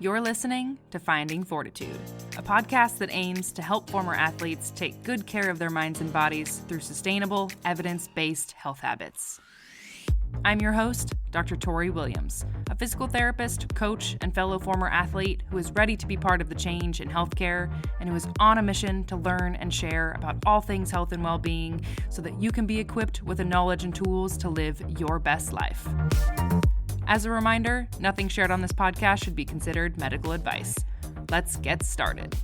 You're listening to Finding Fortitude, a podcast that aims to help former athletes take good care of their minds and bodies through sustainable, evidence-based health habits. I'm your host, Dr. Tori Williams, a physical therapist, coach, and fellow former athlete who is ready to be part of the change in healthcare and who is on a mission to learn and share about all things health and well-being so that you can be equipped with the knowledge and tools to live your best life. As a reminder, nothing shared on this podcast should be considered medical advice. Let's get started.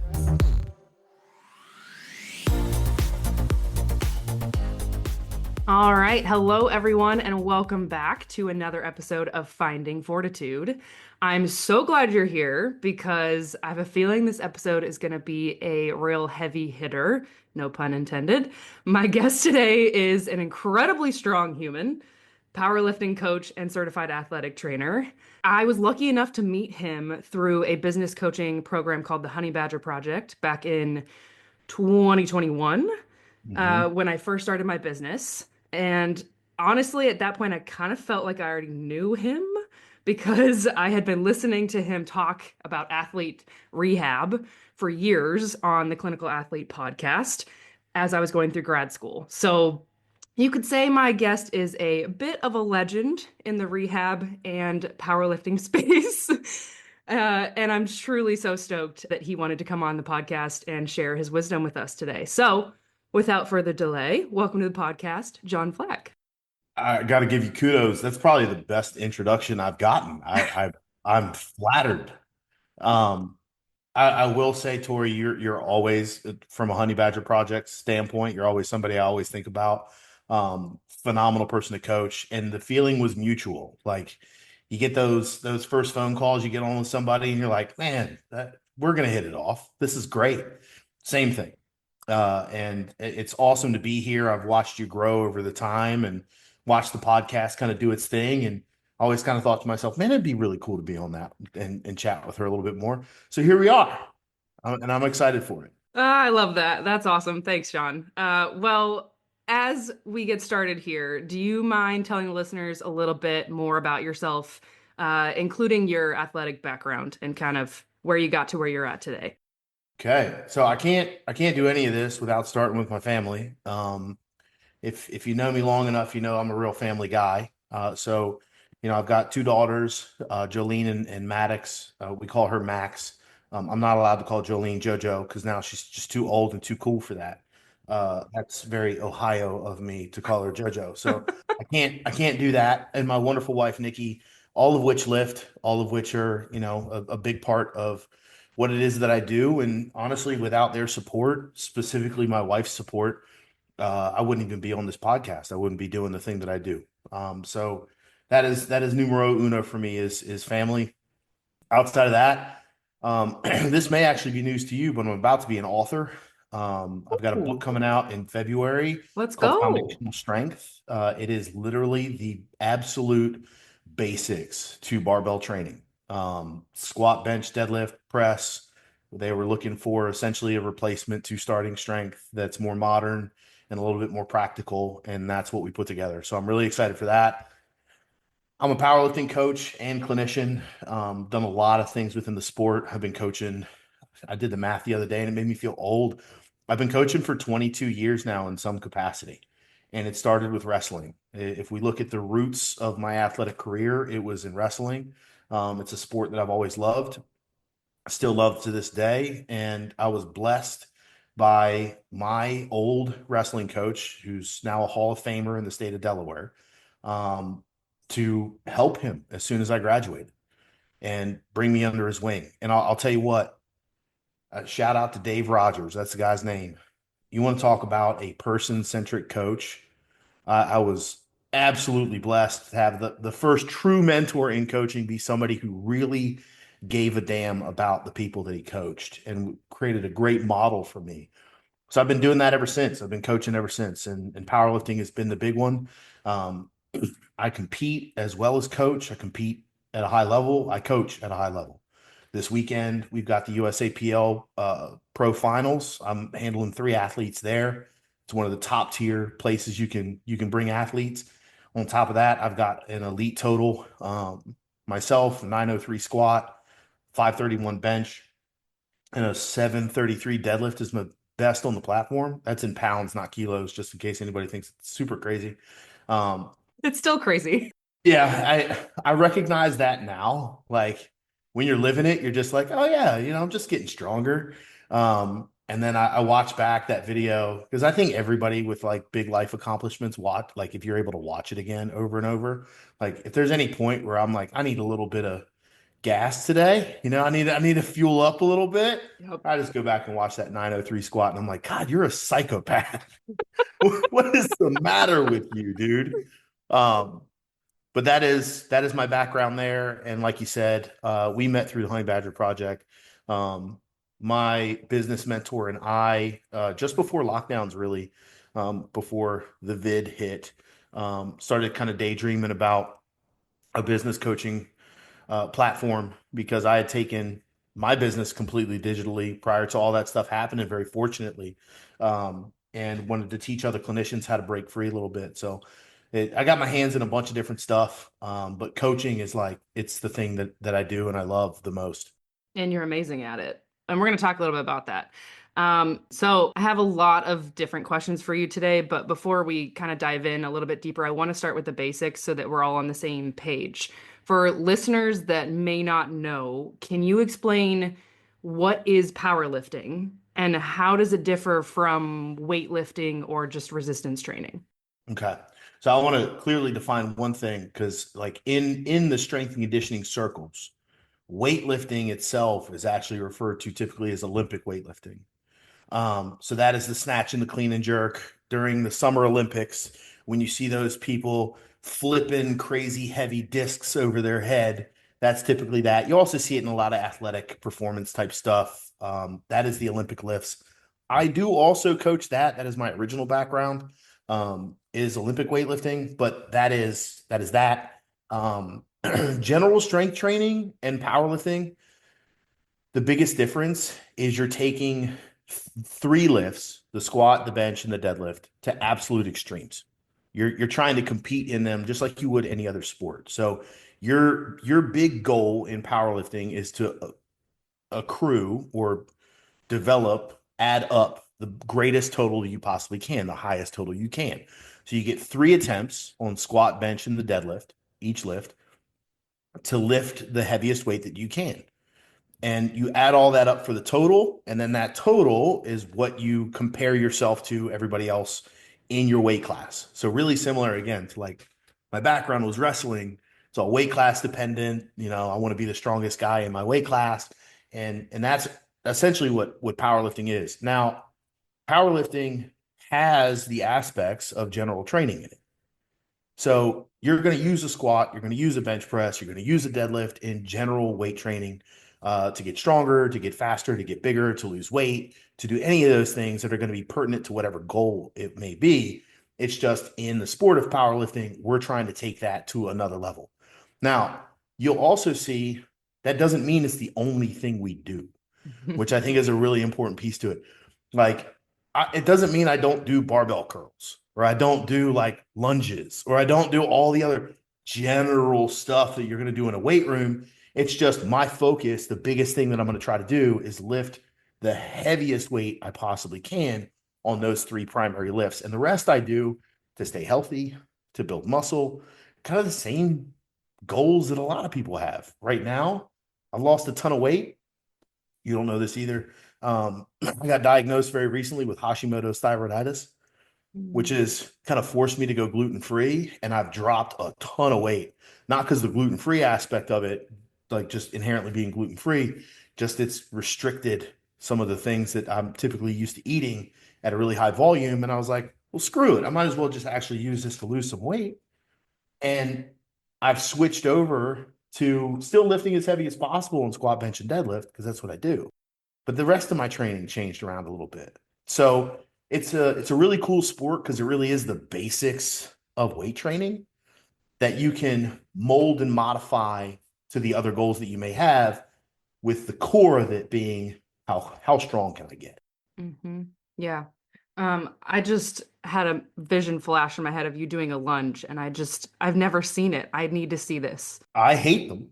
All right. Hello, everyone, and welcome back to another episode of Finding Fortitude. I'm so glad you're here because I have a feeling this episode is going to be a real heavy hitter, no pun intended. My guest today is an incredibly strong human, powerlifting coach and certified athletic trainer. I was lucky enough to meet him through a business coaching program called the Honey Badger Project back in 2021 when I first started my business. And honestly, at that point, I kind of felt like I already knew him because I had been listening to him talk about athlete rehab for years on the Clinical Athlete podcast as I was going through grad school. So you could say my guest is a bit of a legend in the rehab and powerlifting space. And I'm truly so stoked that he wanted to come on the podcast and share his wisdom with us today. So without further delay, welcome to the podcast, John Flagg. I got to give you kudos. That's probably the best introduction I've gotten. I'm flattered. I will say, Tori, you're always, from a Honey Badger Project standpoint, you're always somebody I always think about. Phenomenal person to coach, and the feeling was mutual. Like, you get those first phone calls, you get on with somebody, and you're like, man, we're gonna hit it off. This is great. Same thing. And it's awesome to be here. I've watched you grow over the time and watched the podcast kind of do its thing, and I always kind of thought to myself, man, it'd be really cool to be on that and chat with her a little bit more. So here we are, and I'm excited for it. I love that. That's awesome. Thanks, John. Well, as we get started here, do you mind telling the listeners a little bit more about yourself, including your athletic background and kind of where you got to where you're at today? Okay, so I can't do any of this without starting with my family. If you know me long enough, you know I'm a real family guy. So I've got two daughters, Jolene and Maddox. We call her Max. I'm not allowed to call Jolene JoJo because now she's just too old and too cool for that. That's very Ohio of me to call her JoJo. So I can't do that. And my wonderful wife Nikki, all of which lift, all of which are a big part of what it is that I do. And honestly, without their support, specifically my wife's support, I wouldn't even be on this podcast. I wouldn't be doing the thing that I do. So that is numero uno for me is family. Outside of that, this may actually be news to you, but I'm about to be an author. I've got a book coming out in February. Let's called go. Foundational Strength. It is literally the absolute basics to barbell training. Squat, bench, deadlift, press. They were looking for essentially a replacement to starting strength that's more modern and a little bit more practical, and that's what we put together. So I'm really excited for that. I'm a powerlifting coach and clinician. Done a lot of things within the sport. I've been coaching. I did the math the other day and it made me feel old. I've been coaching for 22 years now in some capacity, and it started with wrestling. If we look at the roots of my athletic career, it was in wrestling. It's a sport that I've always loved, still love to this day, and I was blessed by my old wrestling coach, who's now a Hall of Famer in the state of Delaware, to help him as soon as I graduated and bring me under his wing. And I'll tell you what, shout out to Dave Rogers. That's the guy's name. You want to talk about a person-centric coach? I was absolutely blessed to have the first true mentor in coaching be somebody who really gave a damn about the people that he coached and created a great model for me. So I've been doing that ever since. I've been coaching ever since, and powerlifting has been the big one. I compete as well as coach. I compete at a high level. I coach at a high level. This weekend, we've got the USAPL Pro Finals. I'm handling 3 athletes there. It's one of the top tier places you can bring athletes. On top of that, I've got an elite total, myself, 903 squat, 531 bench, and a 733 deadlift is my best on the platform. That's in pounds, not kilos, just in case anybody thinks it's super crazy. Um, It's still crazy. yeah, I recognize that now. Like when you're living it, you're just like, oh yeah, I'm just getting stronger. And then I watch back that video because I think everybody with like big life accomplishments watch, like if you're able to watch it again over and over, like if there's any point where I'm like, I need a little bit of gas today, I need to fuel up a little bit. Yep. I just go back and watch that 903 squat and I'm like, God, you're a psychopath. What is the matter with you, dude? Um, but that is my background there. And like you said, we met through the Honey Badger Project. Um, my business mentor and I, just before lockdowns, really, before the vid hit, started kind of daydreaming about a business coaching platform because I had taken my business completely digitally prior to all that stuff happening, very fortunately, and wanted to teach other clinicians how to break free a little bit. So I got my hands in a bunch of different stuff, but coaching is like it's the thing that I do and I love the most. And you're amazing at it. And we're going to talk a little bit about that. So I have a lot of different questions for you today, but before we kind of dive in a little bit deeper, I want to start with the basics so that we're all on the same page. For listeners that may not know, can you explain what is powerlifting and how does it differ from weightlifting or just resistance training? Okay. So I want to clearly define one thing because like in the strength and conditioning circles, weightlifting itself is actually referred to typically as Olympic weightlifting. So that is the snatch and the clean and jerk during the Summer Olympics when you see those people flipping crazy heavy discs over their head. That's typically that. You also see it in a lot of athletic performance type stuff. That is the Olympic lifts. I do also coach that. That is my original background. Is Olympic weightlifting, but that is that. General strength training and powerlifting, the biggest difference is you're taking three lifts, the squat, the bench, and the deadlift, to absolute extremes. You're trying to compete in them just like you would any other sport. So your big goal in powerlifting is to accrue or develop, add up the greatest total you possibly can, the highest total you can. So you get 3 attempts on squat, bench, and the deadlift, each lift, to lift the heaviest weight that you can, and you add all that up for the total, and then that total is what you compare yourself to everybody else in your weight class. So really similar again to like my background was wrestling. It's all weight class dependent. I want to be the strongest guy in my weight class, and that's essentially what powerlifting is. Now, powerlifting has the aspects of general training in it. So you're going to use a squat, you're going to use a bench press, you're going to use a deadlift in general weight training, to get stronger, to get faster, to get bigger, to lose weight, to do any of those things that are going to be pertinent to whatever goal it may be. It's just in the sport of powerlifting, we're trying to take that to another level. Now, you'll also see that doesn't mean it's the only thing we do, which I think is a really important piece to it. Like, it doesn't mean I don't do barbell curls or I don't do like lunges or I don't do all the other general stuff that you're going to do in a weight room. It's just my focus. The biggest thing that I'm going to try to do is lift the heaviest weight I possibly can on those three primary lifts. And the rest I do to stay healthy, to build muscle, kind of the same goals that a lot of people have. Right now, I've lost a ton of weight. You don't know this either. I got diagnosed very recently with Hashimoto's thyroiditis, which has kind of forced me to go gluten free. And I've dropped a ton of weight, not because the gluten free aspect of it, like just inherently being gluten free, just it's restricted some of the things that I'm typically used to eating at a really high volume. And I was like, well, screw it. I might as well just actually use this to lose some weight. And I've switched over to still lifting as heavy as possible in squat, bench, and deadlift because that's what I do. But the rest of my training changed around a little bit. So it's a really cool sport because it really is the basics of weight training that you can mold and modify to the other goals that you may have, with the core of it being how strong can I get? Mm-hmm. Yeah. I just had a vision flash in my head of you doing a lunge, and I've never seen it. I need to see this. I hate them.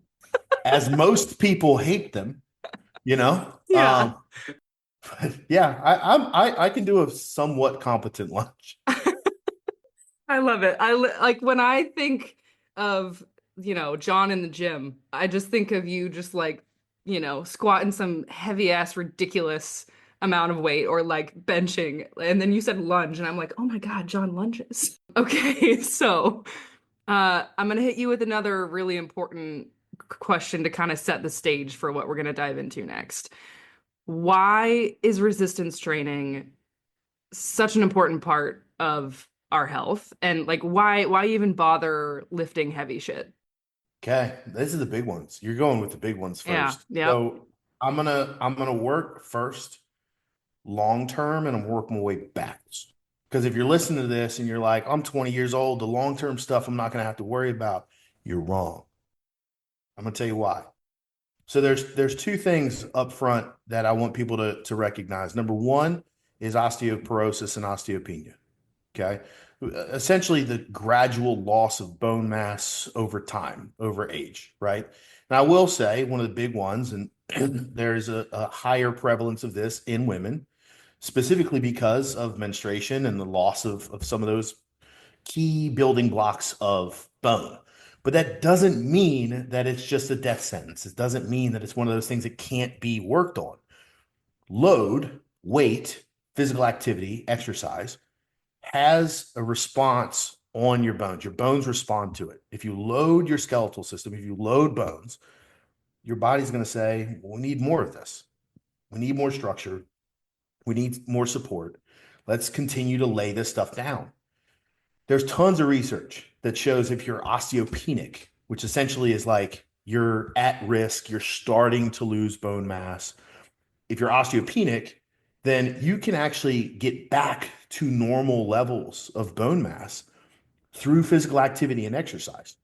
as most people hate them, you know. Yeah. But yeah, I can do a somewhat competent lunge. I love it. Like when I think of, John in the gym, I just think of you just like, squatting some heavy ass ridiculous amount of weight or like benching. And then you said lunge and I'm like, "Oh my God, John lunges." Okay, so I'm gonna hit you with another really important question to kind of set the stage for what we're gonna dive into next. Why is resistance training such an important part of our health? And like why even bother lifting heavy shit? Okay, these are the big ones. You're going with the big ones Yeah, first. yep. So I'm gonna work first long term, and I'm working my way backwards. Because if you're listening to this and you're like, I'm 20 years old, the long term stuff I'm not gonna have to worry about, you're wrong. I'm gonna tell you why. So there's two things up front that I want people to recognize. Number one is osteoporosis and osteopenia. Okay. Essentially the gradual loss of bone mass over time, over age, right? Now, I will say one of the big ones, and there's a higher prevalence of this in women, specifically because of menstruation and the loss of some of those key building blocks of bone. But that doesn't mean that it's just a death sentence. It doesn't mean that it's one of those things that can't be worked on. Load, weight, physical activity, exercise has a response on your bones. Your bones respond to it. If you load your skeletal system, if you load bones, your body's going to say, well, we need more of this. We need more structure. We need more support. Let's continue to lay this stuff down. There's tons of research that shows if you're osteopenic, which essentially is like you're at risk, you're starting to lose bone mass. If you're osteopenic, then you can actually get back to normal levels of bone mass through physical activity and exercise.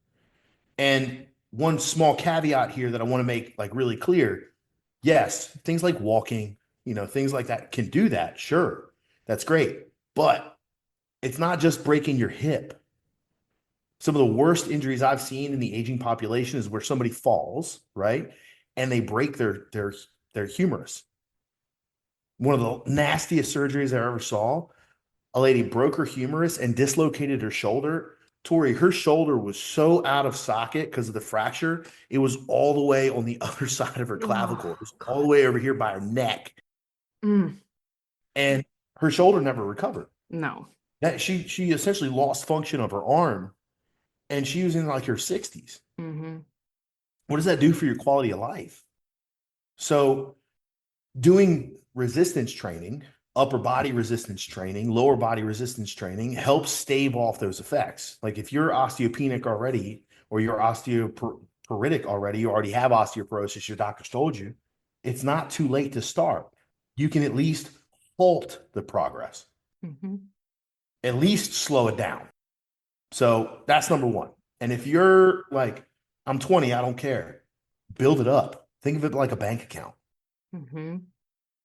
And one small caveat here that I want to make like really clear, yes, things like walking, things like that can do that. Sure. That's great. But it's not just breaking your hip. Some of the worst injuries I've seen in the aging population is where somebody falls, right? And they break their humerus. One of the nastiest surgeries I ever saw, a lady broke her humerus and dislocated her shoulder. Tori, her shoulder was so out of socket because of the fracture. It was all the way on the other side of her clavicle. It Oh was all the God. way over here by her neck. Mm, And her shoulder never recovered. no. That she essentially lost function of her arm, and she was in like her 60s. Hmm. What does that do for your quality of life? So doing resistance training, upper body resistance training, lower body resistance training helps stave off those effects. Like if you're osteopenic already, or you're osteoporotic already, you already have osteoporosis, your doctor's told you, it's not too late to start. You can at least halt the progress, Hmm. at least slow it down. So that's number one. And if you're like, I'm 20, I don't care, build it up. Think of it like a bank account. Hmm.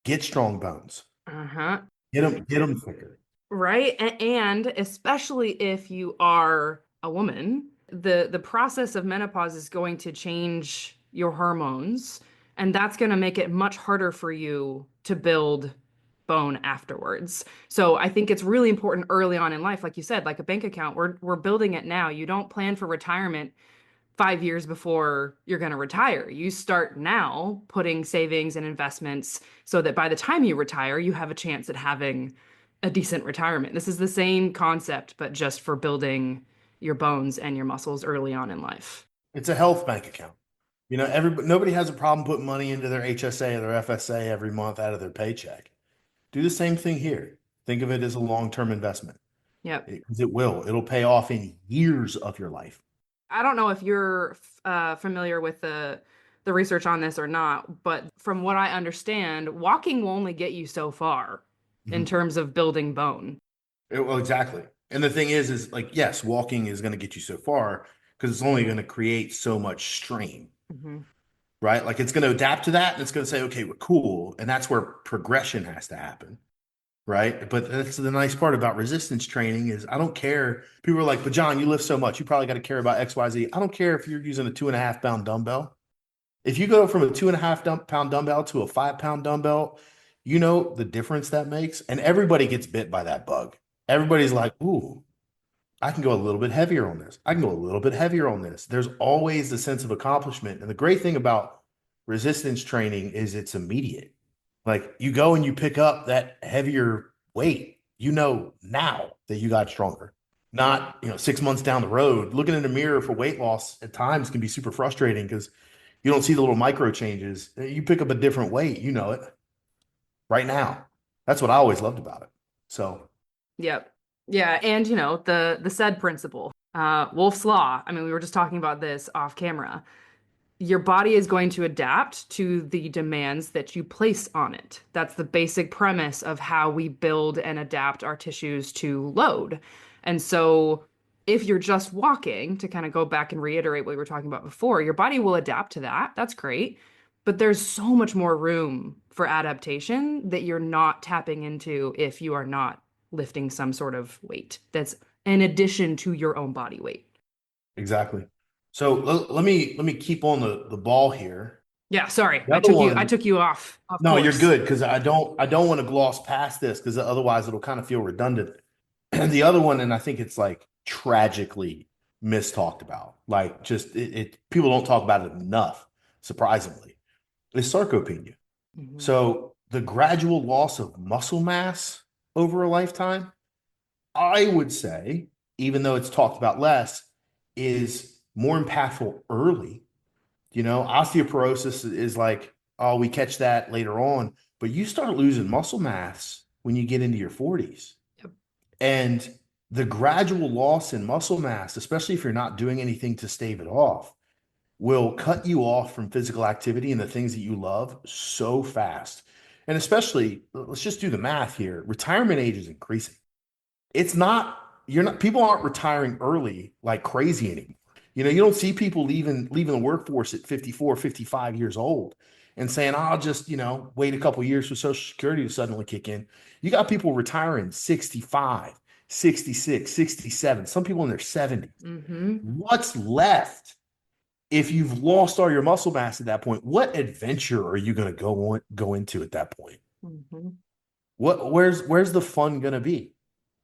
Get strong bones. Uh-huh. Get them thicker. Right. And especially if you are a woman, the process of menopause is going to change your hormones, and that's going to make it much harder for you to build bone afterwards. So I think it's really important early on in life, like you said, like a bank account, we're building it now. You don't plan for retirement 5 years before you're going to retire. You start now putting savings and investments so that by the time you retire, you have a chance at having a decent retirement. This is the same concept, but just for building your bones and your muscles early on in life. It's a health bank account. Nobody has a problem putting money into their HSA or their FSA every month out of their paycheck. Do the same thing here. Think of it as a long-term investment. Yep. Because it will. It'll pay off in years of your life. I don't know if you're familiar with the research on this or not, but from what I understand, walking will only get you so far in Mhm. terms of building bone. Well, exactly. And the thing is like, yes, walking is going to get you so far because it's only going to create so much strain, Hmm. right? Like it's going to adapt to that and it's going to say, okay, we're cool. And that's where progression has to happen. Right. But that's the nice part about resistance training is I don't care. People are like, but John, you lift so much. You probably got to care about XYZ. I don't care if you're using a 2.5 pound dumbbell. If you go from a 2.5 pound dumbbell to a 5 pound dumbbell, you know the difference that makes. And everybody gets bit by that bug. Everybody's like, ooh, I can go a little bit heavier on this. I can go a little bit heavier on this. There's always the sense of accomplishment. And the great thing about resistance training is it's immediate. Like you go and you pick up that heavier weight, you know now that you got stronger. Not, 6 months down the road. Looking in the mirror for weight loss at times can be super frustrating because you don't see the little micro changes. You pick up a different weight, you know it right now. That's what I always loved about it. So, Yep. Yeah, and the said principle, Wolf's Law. I mean, we were just talking about this off camera. Your body is going to adapt to the demands that you place on it. That's the basic premise of how we build and adapt our tissues to load. And so, if you're just walking, to kind of go back and reiterate what we were talking about before, your body will adapt to that. That's great. But there's so much more room for adaptation that you're not tapping into if you are not lifting some sort of weight that's in addition to your own body weight. exactly. So let me keep on the ball here. Yeah, sorry. The I other took you I one, took you off no, you're course. good because I don't want to gloss past this because otherwise it'll kind of feel redundant. And the other one, and I think it's like tragically mistalked about. Like just it people don't talk about it enough, surprisingly, is sarcopenia. Mhm. So the gradual loss of muscle mass over a lifetime, I would say, even though it's talked about less, is more impactful early. Osteoporosis is like, oh, we catch that later on, but you start losing muscle mass when you get into your 40s. Yep. And the gradual loss in muscle mass, especially if you're not doing anything to stave it off, will cut you off from physical activity and the things that you love so fast. And especially, let's just do the math here. Retirement age is increasing. It's not, you're not, people aren't retiring early like crazy anymore. You don't see people leaving the workforce at 54, 55 years old and saying, I'll just, wait a couple years for Social Security to suddenly kick in. You got people retiring 65, 66, 67, some people in their 70s. Mm-hmm. What's left if you've lost all your muscle mass at that point? What adventure are you going to go into at that point? Mm-hmm. Where's the fun going to be?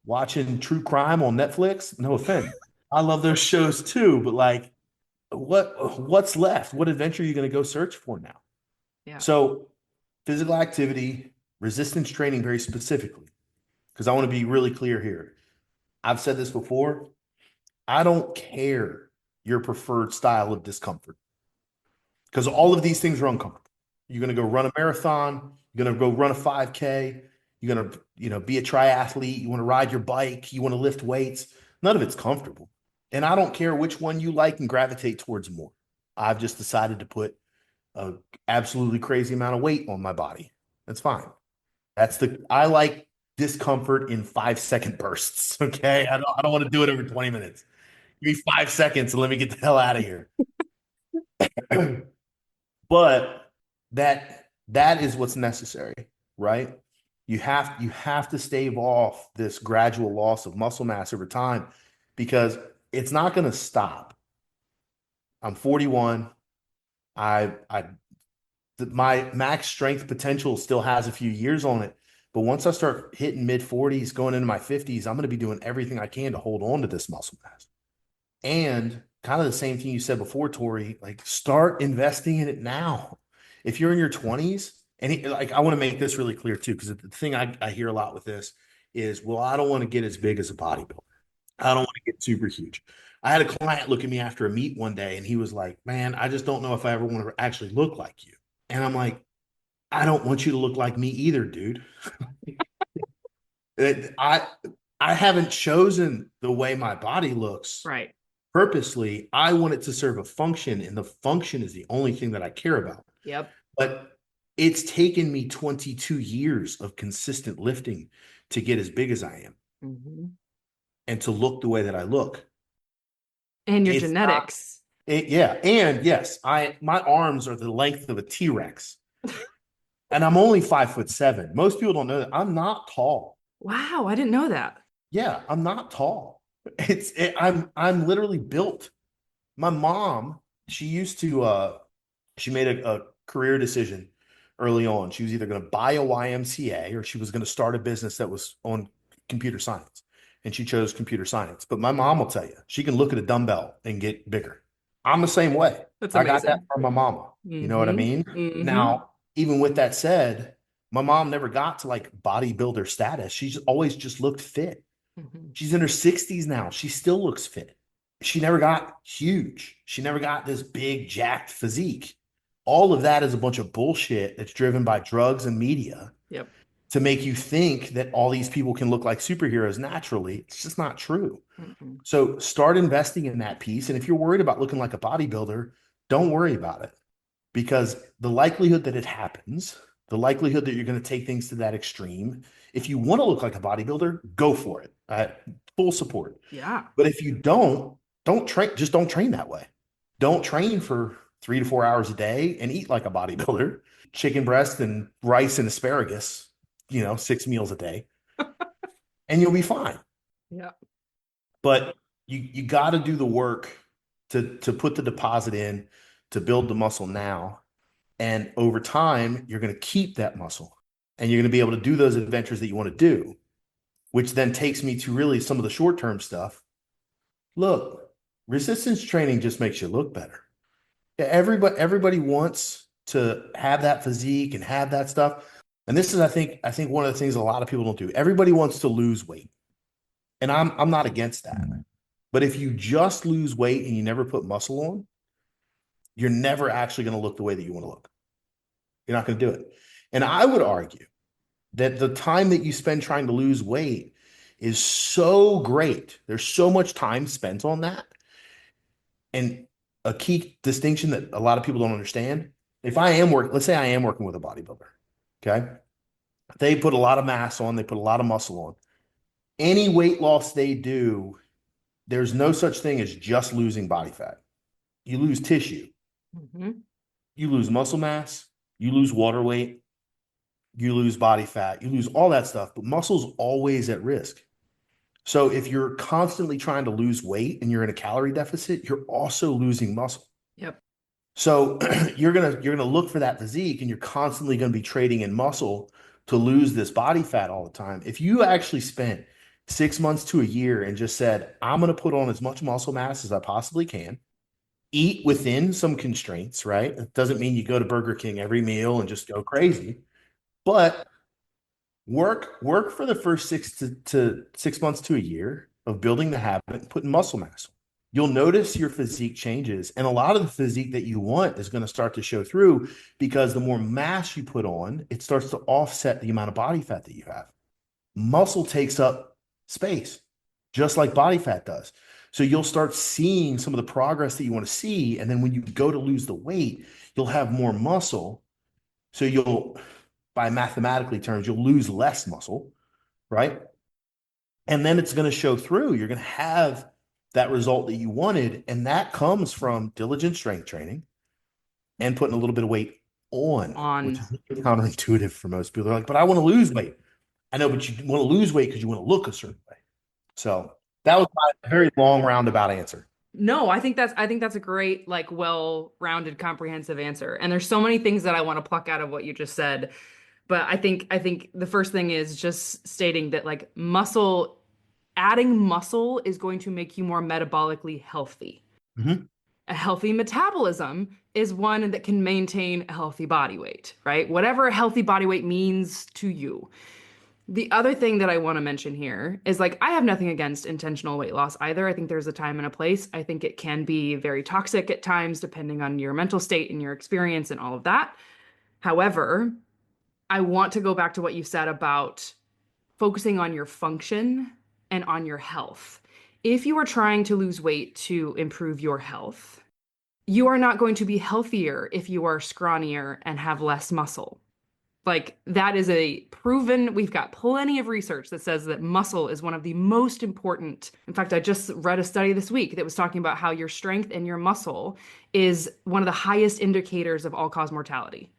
Watching true crime on Netflix? No offense. I love those shows too, but like what's left? What adventure are you going to go search for now? Yeah. So physical activity, resistance training very specifically, because I want to be really clear here. I've said this before. I don't care your preferred style of discomfort because all of these things are uncomfortable. You're going to go run a marathon, you're going to go run a 5K, you're going to, be a triathlete, you want to ride your bike, you want to lift weights. None of it's comfortable. And I don't care which one you like and gravitate towards more. I've just decided to put a absolutely crazy amount of weight on my body. That's fine. I like discomfort in 5 second bursts. Okay. I don't want to do it over 20 minutes. Give me 5 seconds and let me get the hell out of here. But that is what's necessary, right? You have to stave off this gradual loss of muscle mass over time because it's not going to stop. I'm 41. I my max strength potential still has a few years on it, but once I start hitting mid 40s, going into my 50s, I'm going to be doing everything I can to hold on to this muscle mass. And kind of the same thing you said before, Tori, like start investing in it now. If you're in your 20s, like I want to make this really clear too, because the thing I hear a lot with this is, well, I don't want to get as big as a bodybuilder. I don't want to get super huge. I had a client look at me after a meet one day and he was like, man, I just don't know if I ever want to actually look like you. And I'm like, I don't want you to look like me either, dude. I I haven't chosen the way my body looks Right. purposely. I want it to serve a function, and the function is the only thing that I care about. Yep. But it's taken me 22 years of consistent lifting to get as big as I am Mm-hmm. and to look the way that I look. And your It's not, genetics. yeah. And yes, my arms are the length of a T-Rex, and I'm only 5'7". Most people don't know that. I'm not tall. Wow, I didn't know that. Yeah, I'm not tall. I'm literally built. My mom, she used to She made a career decision early on. She was either going to buy a YMCA or she was going to start a business that was on computer science. And she chose computer science. But my mom will tell you, she can look at a dumbbell and get bigger. I'm the same way. That's I got that amazing. from my mama. You know what I Mm-hmm. mean? Mm-hmm. Now, even with that said, my mom never got to like bodybuilder status. She's always just looked fit. Mm-hmm. She's in her 60s now. She still looks fit. She never got huge. She never got this big, jacked physique. All of that is a bunch of bullshit that's driven by drugs and media Yep. to make you think that all these people can look like superheroes naturally. It's just not true. Mm-mm. So start investing in that piece. And if you're worried about looking like a bodybuilder, don't worry about it because the likelihood that it happens, the likelihood that you're going to take things to that extreme, if you want to look like a bodybuilder, go for it. Full support. Yeah. But if you don't train, just don't train that way. Don't train for 3 to 4 hours a day and eat like a bodybuilder. Chicken breast and rice and asparagus, 6 meals a day, and you'll be fine. Yeah. But you got to do the work to put the deposit in to build the muscle now. And over time, you're going to keep that muscle and you're going to be able to do those adventures that you want to do, which then takes me to really some of the short term stuff. Look, resistance training just makes you look better. Yeah, everybody wants to have that physique and have that stuff. And this is, I think one of the things a lot of people don't do. Everybody wants to lose weight. And I'm not against that. But if you just lose weight and you never put muscle on, you're never actually going to look the way that you want to look. You're not going to do it. And I would argue that the time that you spend trying to lose weight is so great. There's so much time spent on that. And a key distinction that a lot of people don't understand, if I am working, let's say I am working with a bodybuilder, okay? They put a lot of mass on, they put a lot of muscle on. Any weight loss they do, there's no such thing as just losing body fat. You lose tissue, Mm-hmm. you lose muscle mass, you lose water weight, you lose body fat, you lose all that stuff, but muscle's always at risk. So if you're constantly trying to lose weight and you're in a calorie deficit, you're also losing muscle. Yep. So you're gonna look for that physique and you're constantly going to be trading in muscle to lose this body fat all the time. If you actually spent 6 months to a year and just said, I'm going to put on as much muscle mass as I possibly can, eat within some constraints, right? It doesn't mean you go to Burger King every meal and just go crazy, but work for the first 6 months to a year of building the habit and putting muscle mass. You'll notice your physique changes, and a lot of the physique that you want is going to start to show through because the more mass you put on, it starts to offset the amount of body fat that you have. Muscle takes up space, just like body fat does. So you'll start seeing some of the progress that you want to see, and then when you go to lose the weight, you'll have more muscle. So you'll, by mathematically terms, you'll lose less muscle, right? And then it's going to show through. You're going to have that result that you wanted. And that comes from diligent strength training and putting a little bit of weight on, which On. is counterintuitive for most people. They're like, but I want to lose weight. I know, but you want to lose weight because you want to look a certain way. So that was my very long roundabout answer. No, I think that's a great, like, well-rounded, comprehensive answer. And there's so many things that I want to pluck out of what you just said. But I think the first thing is just stating that like adding muscle is going to make you more metabolically healthy. Mhm. A healthy metabolism is one that can maintain a healthy body weight, right? Whatever a healthy body weight means to you. The other thing that I want to mention here is like, I have nothing against intentional weight loss either. I think there's a time and a place. I think it can be very toxic at times, depending on your mental state and your experience and all of that. However, I want to go back to what you said about focusing on your function and on your health. If you are trying to lose weight to improve your health, you are not going to be healthier if you are scrawnier and have less muscle. Like that is a proven, we've got plenty of research that says that muscle is one of the most important. In fact, I just read a study this week that was talking about how your strength and your muscle is one of the highest indicators of all-cause mortality.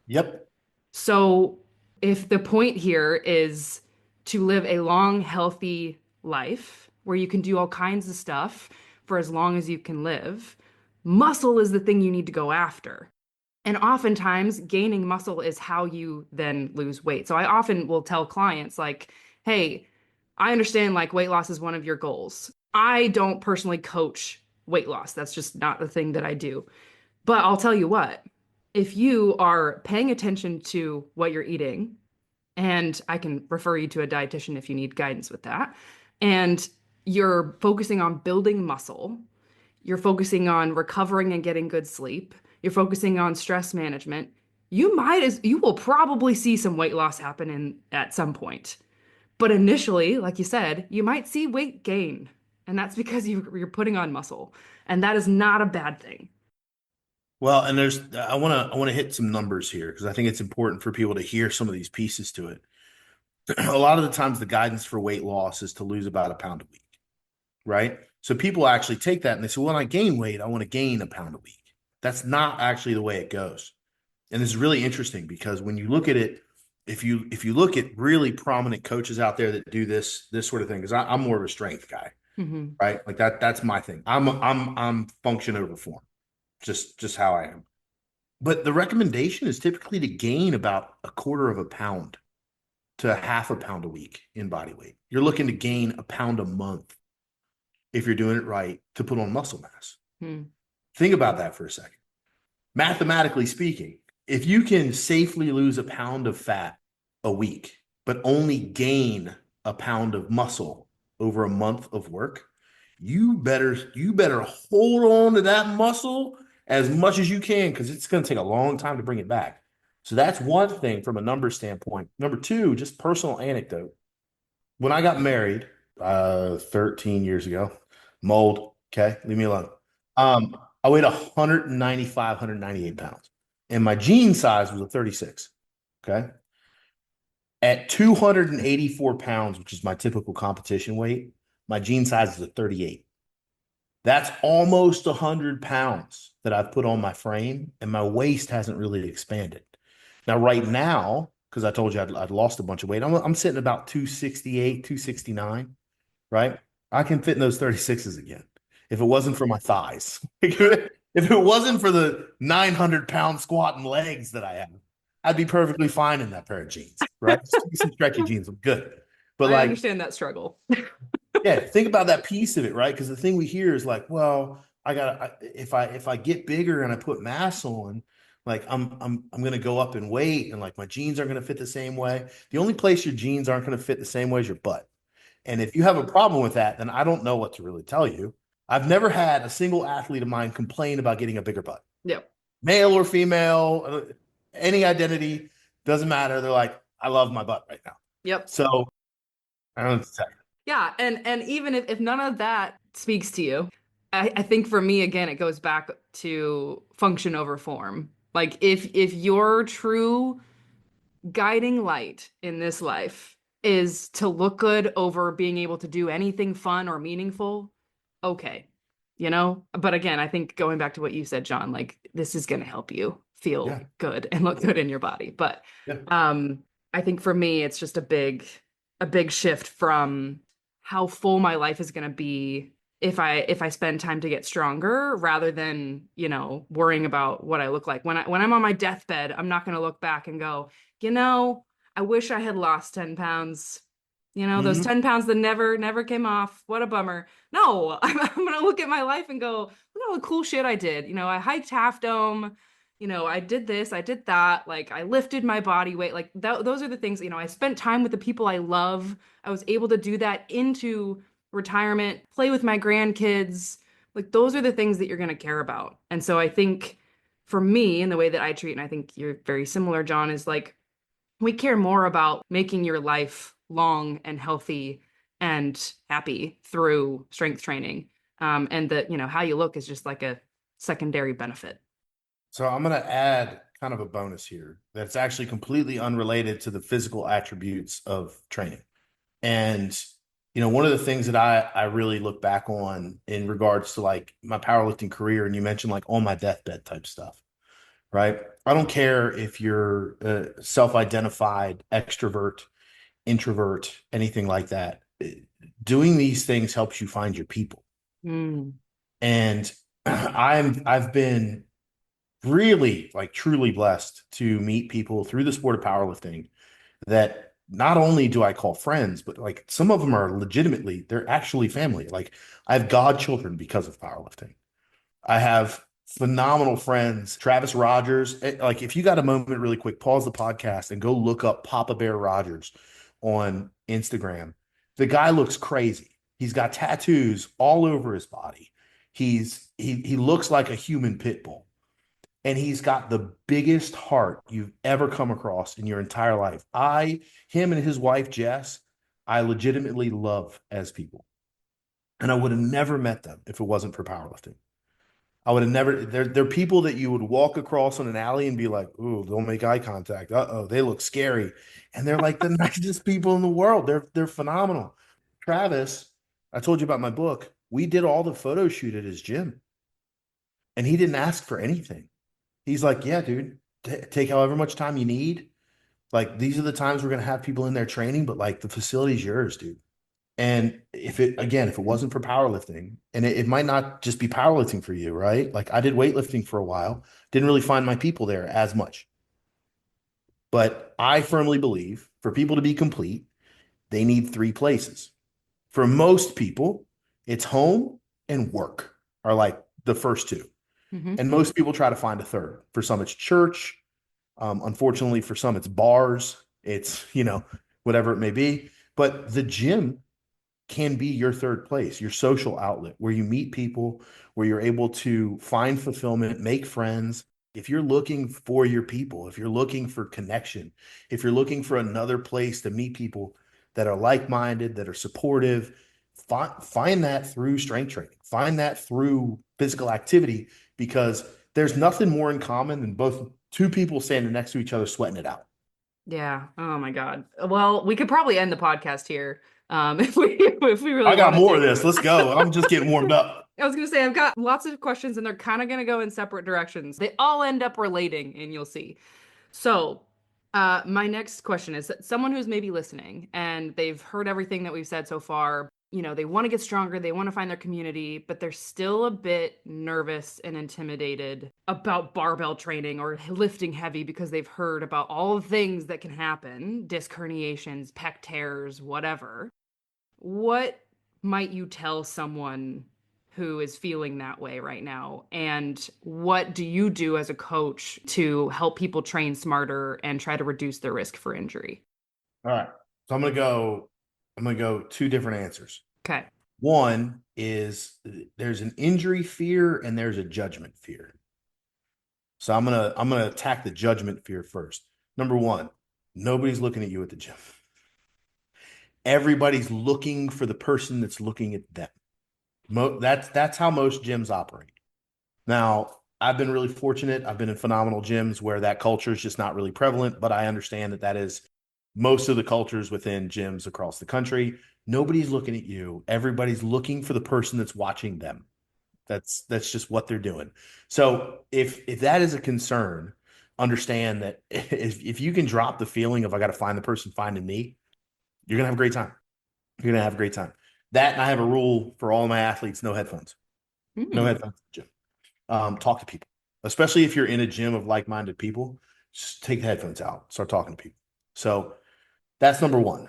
Yep. So, if the point here is to live a long, healthy life where you can do all kinds of stuff for as long as you can live, muscle is the thing you need to go after. And oftentimes, gaining muscle is how you then lose weight. So I often will tell clients, like, hey, I understand like weight loss is one of your goals. I don't personally coach weight loss. That's just not the thing that I do. But I'll tell you what, if you are paying attention to what you're eating, and I can refer you to a dietitian if you need guidance with that, and you're focusing on building muscle, you're focusing on recovering and getting good sleep, you're focusing on stress management, you will probably see some weight loss happen in at some point. But initially, like you said, you might see weight gain, and that's because you're putting on muscle, and that is not a bad thing. Well, and I want to hit some numbers here because I think it's important for people to hear some of these pieces to it. A lot of the times the guidance for weight loss is to lose about a pound a week, right? So people actually take that and they say, well, when I gain weight, I want to gain a pound a week. That's not actually the way it goes. And this is really interesting because when you look at it, if you look at really prominent coaches out there that do this sort of thing, because I'm more of a strength guy, Hmm. right? Like that's my thing. I'm function over form, just how I am. But the recommendation is typically to gain about a quarter of a pound to a half a pound a week in body weight. You're looking to gain a pound a month if you're doing it right to put on muscle mass. Hmm. Think about that for a second. Mathematically speaking, if you can safely lose a pound of fat a week, but only gain a pound of muscle over a month of work, you better hold on to that muscle as much as you can because it's going to take a long time to bring it back. So that's one thing from a number standpoint. Number two, just personal anecdote. When I got married 13 years ago, mold, okay, leave me alone. I weighed 195, 198 pounds, and my jean size was a 36. Okay. At 284 pounds, which is my typical competition weight, my jean size is a 38. That's almost 100 pounds that I've put on my frame, and my waist hasn't really expanded. Now, right now, because I told you I'd lost a bunch of weight, I'm sitting about 268, 269, right? I can fit in those 36s again if it wasn't for my thighs. If it wasn't for the 900-pound squatting legs that I have, I'd be perfectly fine in that pair of jeans, right? Just give me some stretchy jeans. I'm good. But I like, understand that struggle. yeah, think about that piece of it, right? Because the thing we hear is like, well, if I get bigger and I put mass on, like I'm gonna go up in weight and like my jeans aren't gonna fit the same way. The only place your jeans aren't gonna fit the same way is your butt. And if you have a problem with that, then I don't know what to really tell you. I've never had a single athlete of mine complain about getting a bigger butt, Yep. male or female, any identity, doesn't matter. They're like, I love my butt right now. Yep. So I don't know what to tell you. Yeah, and even if none of that speaks to you, I think for me again it goes back to function over form. Like if your true guiding light in this life is to look good over being able to do anything fun or meaningful, okay. You know? But again, I think going back to what you said, John, like this is gonna help you feel Yeah, good and look good in your body. But yeah. um I think for me it's just a big shift from how full my life is going to be if I spend time to get stronger rather than, worrying about what I look like. When I'm on my deathbed, I'm not going to look back and go, you know, I wish I had lost 10 pounds. Those Hmm. 10 pounds that never came off. What a bummer. No, I'm going to look at my life and go, look at all the cool shit I did. I hiked Half Dome. I did this, I did that. Like I lifted my body weight. Like those are the things, I spent time with the people I love. I was able to do that into retirement, play with my grandkids. Like those are the things that you're going to care about. And so I think for me, and the way that I treat, and I think you're very similar, John, is like we care more about making your life long and healthy and happy through strength training. And that, how you look is just like a secondary benefit. So I'm going to add kind of a bonus here that's actually completely unrelated to the physical attributes of training. And one of the things that I really look back on in regards to like my powerlifting career, and you mentioned like on my deathbed type stuff, right? I don't care if you're a self-identified extrovert, introvert, anything like that. Doing these things helps you find your people. Mm. And I've been really like truly blessed to meet people through the sport of powerlifting that not only do I call friends, but like some of them are legitimately, they're actually family. Like I have godchildren because of powerlifting. I have phenomenal friends. Travis Rogers. Like, if you got a moment, really quick, pause the podcast and go look up Papa Bear Rogers on Instagram. The guy looks crazy. He's got tattoos all over his body. He looks like a human pit bull, and he's got the biggest heart you've ever come across in your entire life. Him and his wife Jess, I legitimately love as people, and I would have never met them if it wasn't for powerlifting. I would have never. They're people that you would walk across on an alley and be like, "Ooh, don't make eye contact. Uh-oh, they look scary," and they're like the nicest people in the world. They're phenomenal. Travis, I told you about my book. We did all the photo shoot at his gym, and he didn't ask for anything. He's like, "Yeah, dude, take however much time you need. Like these are the times we're gonna have people in there training, but like the facility's yours, dude." And if it wasn't for powerlifting, and it might not just be powerlifting for you, right? Like I did weightlifting for a while, didn't really find my people there as much. But I firmly believe for people to be complete, they need three places. For most people, it's home and work are like the first two. Hmm. And most people try to find a third. For some, it's church. Unfortunately, for some, it's bars. It's, whatever it may be. But the gym can be your third place, your social outlet where you meet people, where you're able to find fulfillment, make friends. If you're looking for your people, if you're looking for connection, if you're looking for another place to meet people that are like minded, that are supportive, find that through strength training, find that through physical activity, because there's nothing more in common than both two people standing next to each other sweating it out. Yeah. Oh my God. Well, we could probably end the podcast here, if we really I got wanted more of to. this. Let's go. I'm just getting warmed up. I was gonna say I've got lots of questions and they're kind of gonna go in separate directions. They all end up relating, and you'll see. So, my next question is that someone who's maybe listening and they've heard everything that we've said so far. They want to get stronger, they want to find their community, but they're still a bit nervous and intimidated about barbell training or lifting heavy because they've heard about all the things that can happen, disc herniations, pec tears, whatever. What might you tell someone who is feeling that way right now? And what do you do as a coach to help people train smarter and try to reduce their risk for injury? All right. So I'm gonna go two different answers. Okay. One is there's an injury fear and there's a judgment fear. So I'm gonna attack the judgment fear first. Number one, nobody's looking at you at the gym. Everybody's looking for the person that's looking at them. That's how most gyms operate. Now, I've been really fortunate. I've been in phenomenal gyms where that culture is just not really prevalent, but I understand that that is most of the cultures within gyms across the country. Nobody's looking at you. Everybody's looking for the person that's watching them. That's just what they're doing. So if that is a concern, understand that if you can drop the feeling of I got to find the person finding me, you're gonna have a great time. You're gonna have a great time. That, and I have a rule for all my athletes: no headphones. No Hmm. headphones, Jim. Talk to people, especially if you're in a gym of like-minded people. Just take the headphones out, start talking to people. So that's number one.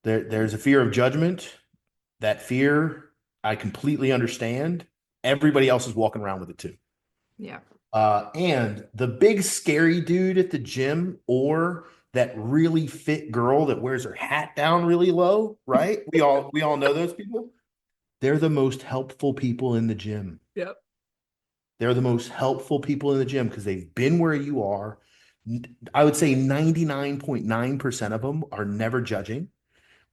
There's a fear of judgment. That fear, I completely understand. Everybody else is walking around with it too. Yeah. And the big scary dude at the gym, or that really fit girl that wears her hat down really low, right? We all know those people. They're the most helpful people in the gym. Yep. They're the most helpful people in the gym because they've been where you are. I would say 99.9% of them are never judging.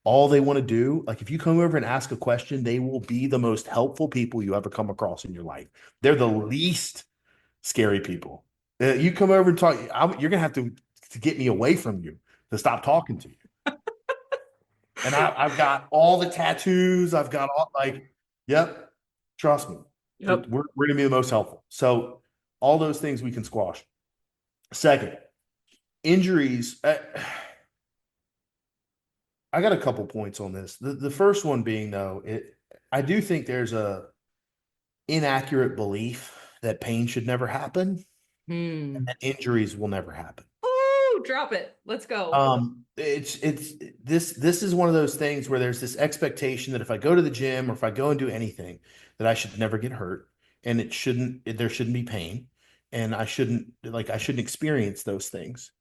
All they want to do, like if you come over and ask a question, they will be the most helpful people you ever come across in your life. They're the least scary people. You come over and talk, you're gonna have to get me away from you to stop talking to you. And I've got all the tattoos. I've got all like, yep, trust me, Yep. we're gonna be the most helpful. So all those things we can squash. Second, injuries. I got a couple points on this. The first one being though, I do think there's a inaccurate belief that pain should never happen. Hmm. and injuries will never happen. Ooh, drop it. Let's go. It's this is one of those things where there's this expectation that if I go to the gym or if I go and do anything, that I should never get hurt, and there shouldn't be pain, and I shouldn't experience those things.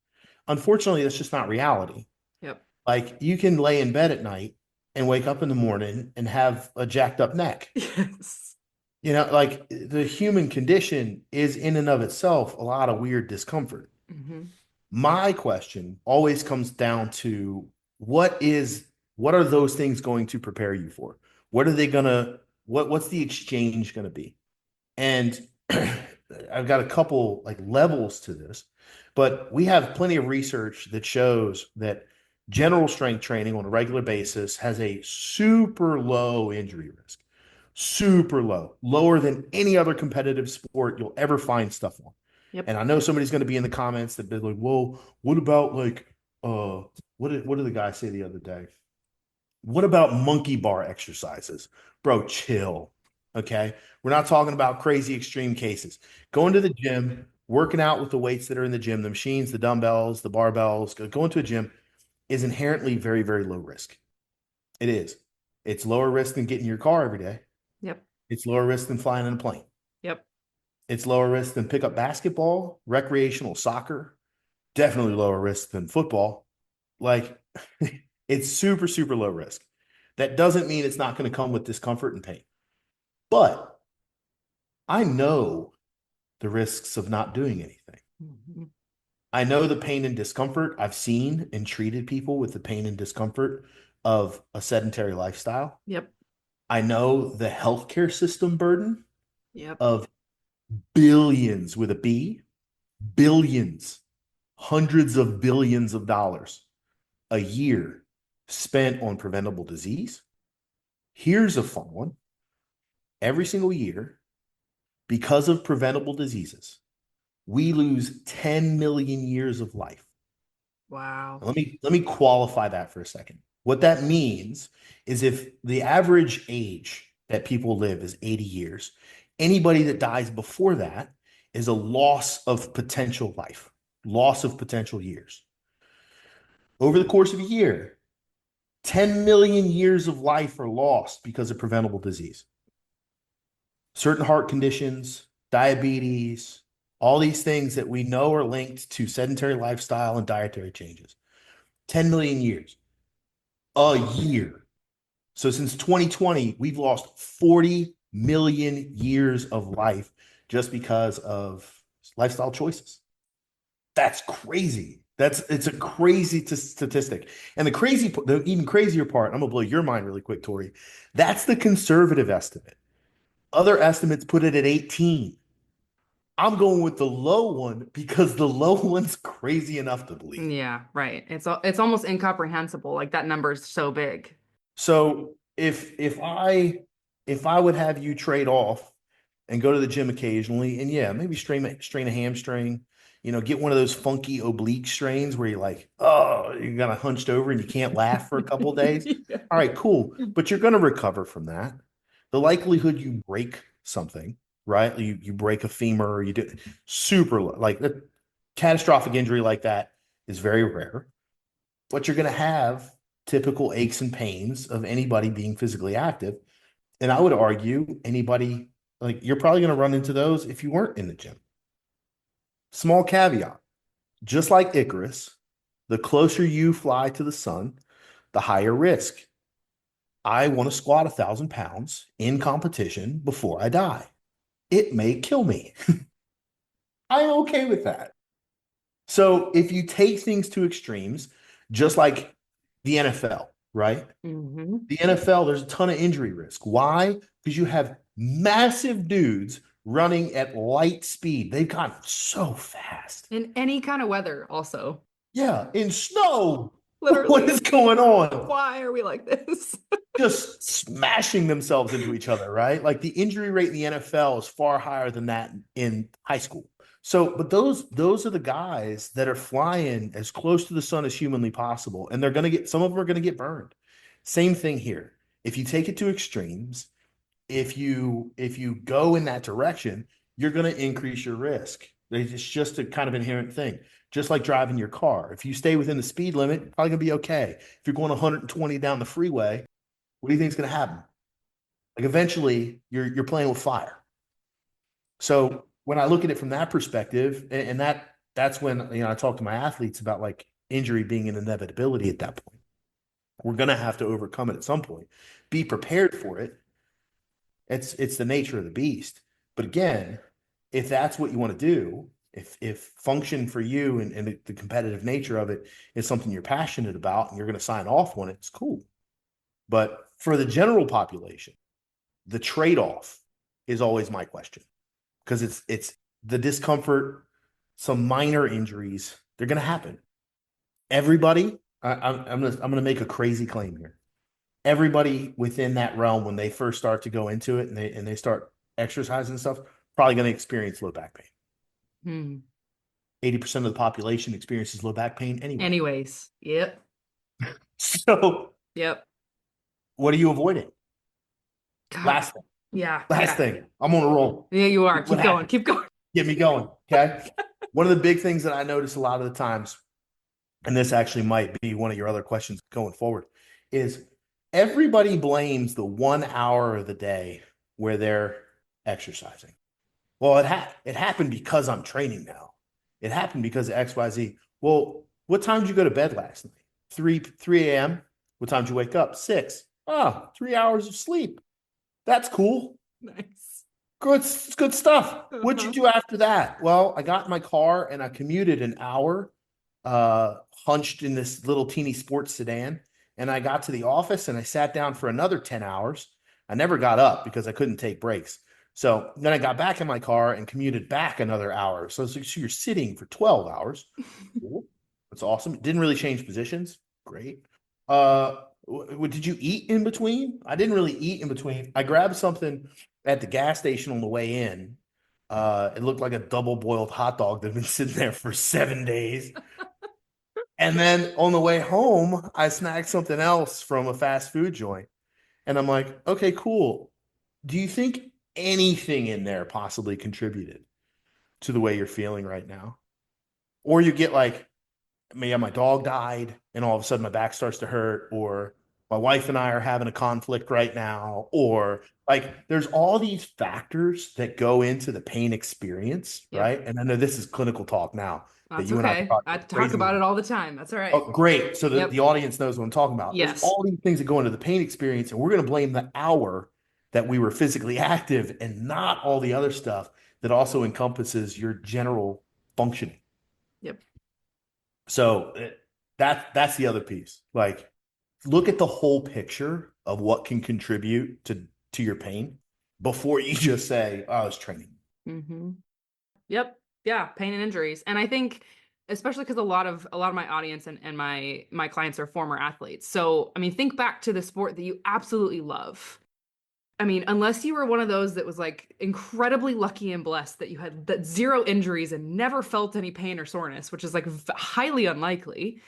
Unfortunately, that's just not reality. Yep. Like you can lay in bed at night and wake up in the morning and have a jacked up neck. Yes. Like the human condition is in and of itself a lot of weird discomfort. Hmm. My question always comes down to what is what are those things going to prepare you for? What are they gonna what's the exchange gonna be? And I've got a couple like levels to this, but we have plenty of research that shows that general strength training on a regular basis has a super low injury risk. Super low, lower than any other competitive sport you'll ever find stuff on. Yep. And I know somebody's going to be in the comments that be like, "Well, what about like uh what did the guy say the other day? What about monkey bar exercises?" Bro, chill. Okay. We're not talking about crazy extreme cases. Going to the gym, working out with the weights that are in the gym, the machines, the dumbbells, the barbells, going to a gym is inherently very, very low risk. It is. It's lower risk than getting in your car every day. Yep. It's lower risk than flying in a plane. Yep. It's lower risk than pickup basketball, recreational soccer, definitely lower risk than football. Like it's super, super low risk. That doesn't mean it's not going to come with discomfort and pain. But I know the risks of not doing anything. Hmm. I know the pain and discomfort. I've seen and treated people with the pain and discomfort of a sedentary lifestyle. Yep. I know the healthcare system burden Yep. of billions with a B, billions, hundreds of billions of dollars a year spent on preventable disease. Here's a fun one. Every single year, because of preventable diseases, we lose 10 million years of life. Wow. Let me qualify that for a second. What that means is if the average age that people live is 80 years, anybody that dies before that is a loss of potential life, loss of potential years. Over the course of a year, 10 million years of life are lost because of preventable disease. Certain heart conditions, diabetes, all these things that we know are linked to sedentary lifestyle and dietary changes. 10 million years a year. So since 2020, we've lost 40 million years of life just because of lifestyle choices. That's crazy. It's a crazy statistic. And the even crazier part, I'm gonna blow your mind really quick, Tori. That's the conservative estimate. Other estimates put it at 18. I'm going with the low one because the low one's crazy enough to believe. Yeah, right. It's almost incomprehensible. Like that number is so big. So if I would have you trade off and go to the gym occasionally, and yeah, maybe strain a hamstring, get one of those funky oblique strains where you're like, oh, you're kind of hunched over and you can't laugh for a couple of days. Yeah. All right, cool. But you're going to recover from that. The likelihood you break something, right? You break a femur or you do super low. Like a catastrophic injury like that is very rare. But you're going to have typical aches and pains of anybody being physically active. And I would argue anybody, like, you're probably going to run into those if you weren't in the gym. Small caveat, just like Icarus, the closer you fly to the sun, the higher risk. I want to squat 1,000 pounds in competition before I die. It may kill me. I'm okay with that. So if you take things to extremes, just like the NFL, right? Hmm. The NFL, there's a ton of injury risk. Why? Because you have massive dudes running at light speed. They've gotten so fast. In any kind of weather, also. Yeah, in snow. What Literally. is going on? Why are we like this? Just smashing themselves into each other, right? Like the injury rate in the NFL is far higher than that in high school. So, but those are the guys that are flying as close to the sun as humanly possible, and they're going to get some of them are going to get burned. Same thing here. If you take it to extremes, if you go in that direction, you're going to increase your risk. It's just a kind of inherent thing. Just like driving your car. If you stay within the speed limit, probably gonna be okay. If you're going 120 down the freeway, what do you think is gonna happen? Like eventually you're playing with fire. So when I look at it from that perspective, and that's when I talk to my athletes about like injury being an inevitability at that point. We're gonna have to overcome it at some point. Be prepared for it. It's the nature of the beast. But again, if that's what you want to do, if function for you and the competitive nature of it is something you're passionate about and you're going to sign off on it, it's cool. But for the general population, the trade-off is always my question because it's the discomfort, some minor injuries, they're going to happen. Everybody, I'm gonna make a crazy claim here. Everybody within that realm, when they first start to go into it and they start exercising and stuff, probably going to experience low back pain. Hmm. 80% of the population experiences low back pain anyway. Anyways, yep, So yep. what are you avoiding? God, Last thing. yeah, Last yeah, thing. I'm on a roll. yeah. You are. What Keep going. happened? Keep going. Get me going. Okay. One of the big things that I notice a lot of the times, and this actually might be one of your other questions going forward, is everybody blames the 1 hour of the day where they're exercising. Well, it happened because I'm training now. It happened because of XYZ. Well, what time did you go to bed last night? 3 a.m. What time did you wake up? 6. Oh, 3 hours of sleep. That's cool. Nice. Good stuff. What'd you Uh-huh. do after that? Well, I got in my car and I commuted an hour, hunched in this little teeny sports sedan. And I got to the office and I sat down for another 10 hours. I never got up because I couldn't take breaks. So then I got back in my car and commuted back another hour. So you're sitting for 12 hours. Cool. That's awesome. Didn't really change positions. Great. Did you eat in between? I didn't really eat in between. I grabbed something at the gas station on the way in. It looked like a double boiled hot dog that had been sitting there for 7 days. And then on the way home, I snagged something else from a fast food joint. And I'm like, okay, cool. Do you think anything in there possibly contributed to the way you're feeling right now? Or you get like, yeah, my dog died, and all of a sudden my back starts to hurt, or my wife and I are having a conflict right now, or like there's all these factors that go into the pain experience, Yep. right? And I know this is clinical talk now that That's you and I okay. talk I talk crazy about with. it all the time. That's all right. Oh, great. So the Yep. audience knows what I'm talking about. There's Yes. all these things that go into the pain experience, and we're going to blame the hour that we were physically active and not all the other stuff that also encompasses your general functioning. Yep. So that's the other piece. Like, look at the whole picture of what can contribute to your pain before you just say, "Oh, I was training." Mm-hmm. Yep. Yeah, pain and injuries. And I think especially because a lot of my audience and my clients are former athletes. So, I mean, think back to the sport that you absolutely love. I mean, unless you were one of those that was like incredibly lucky and blessed that you had that zero injuries and never felt any pain or soreness, which is like highly unlikely,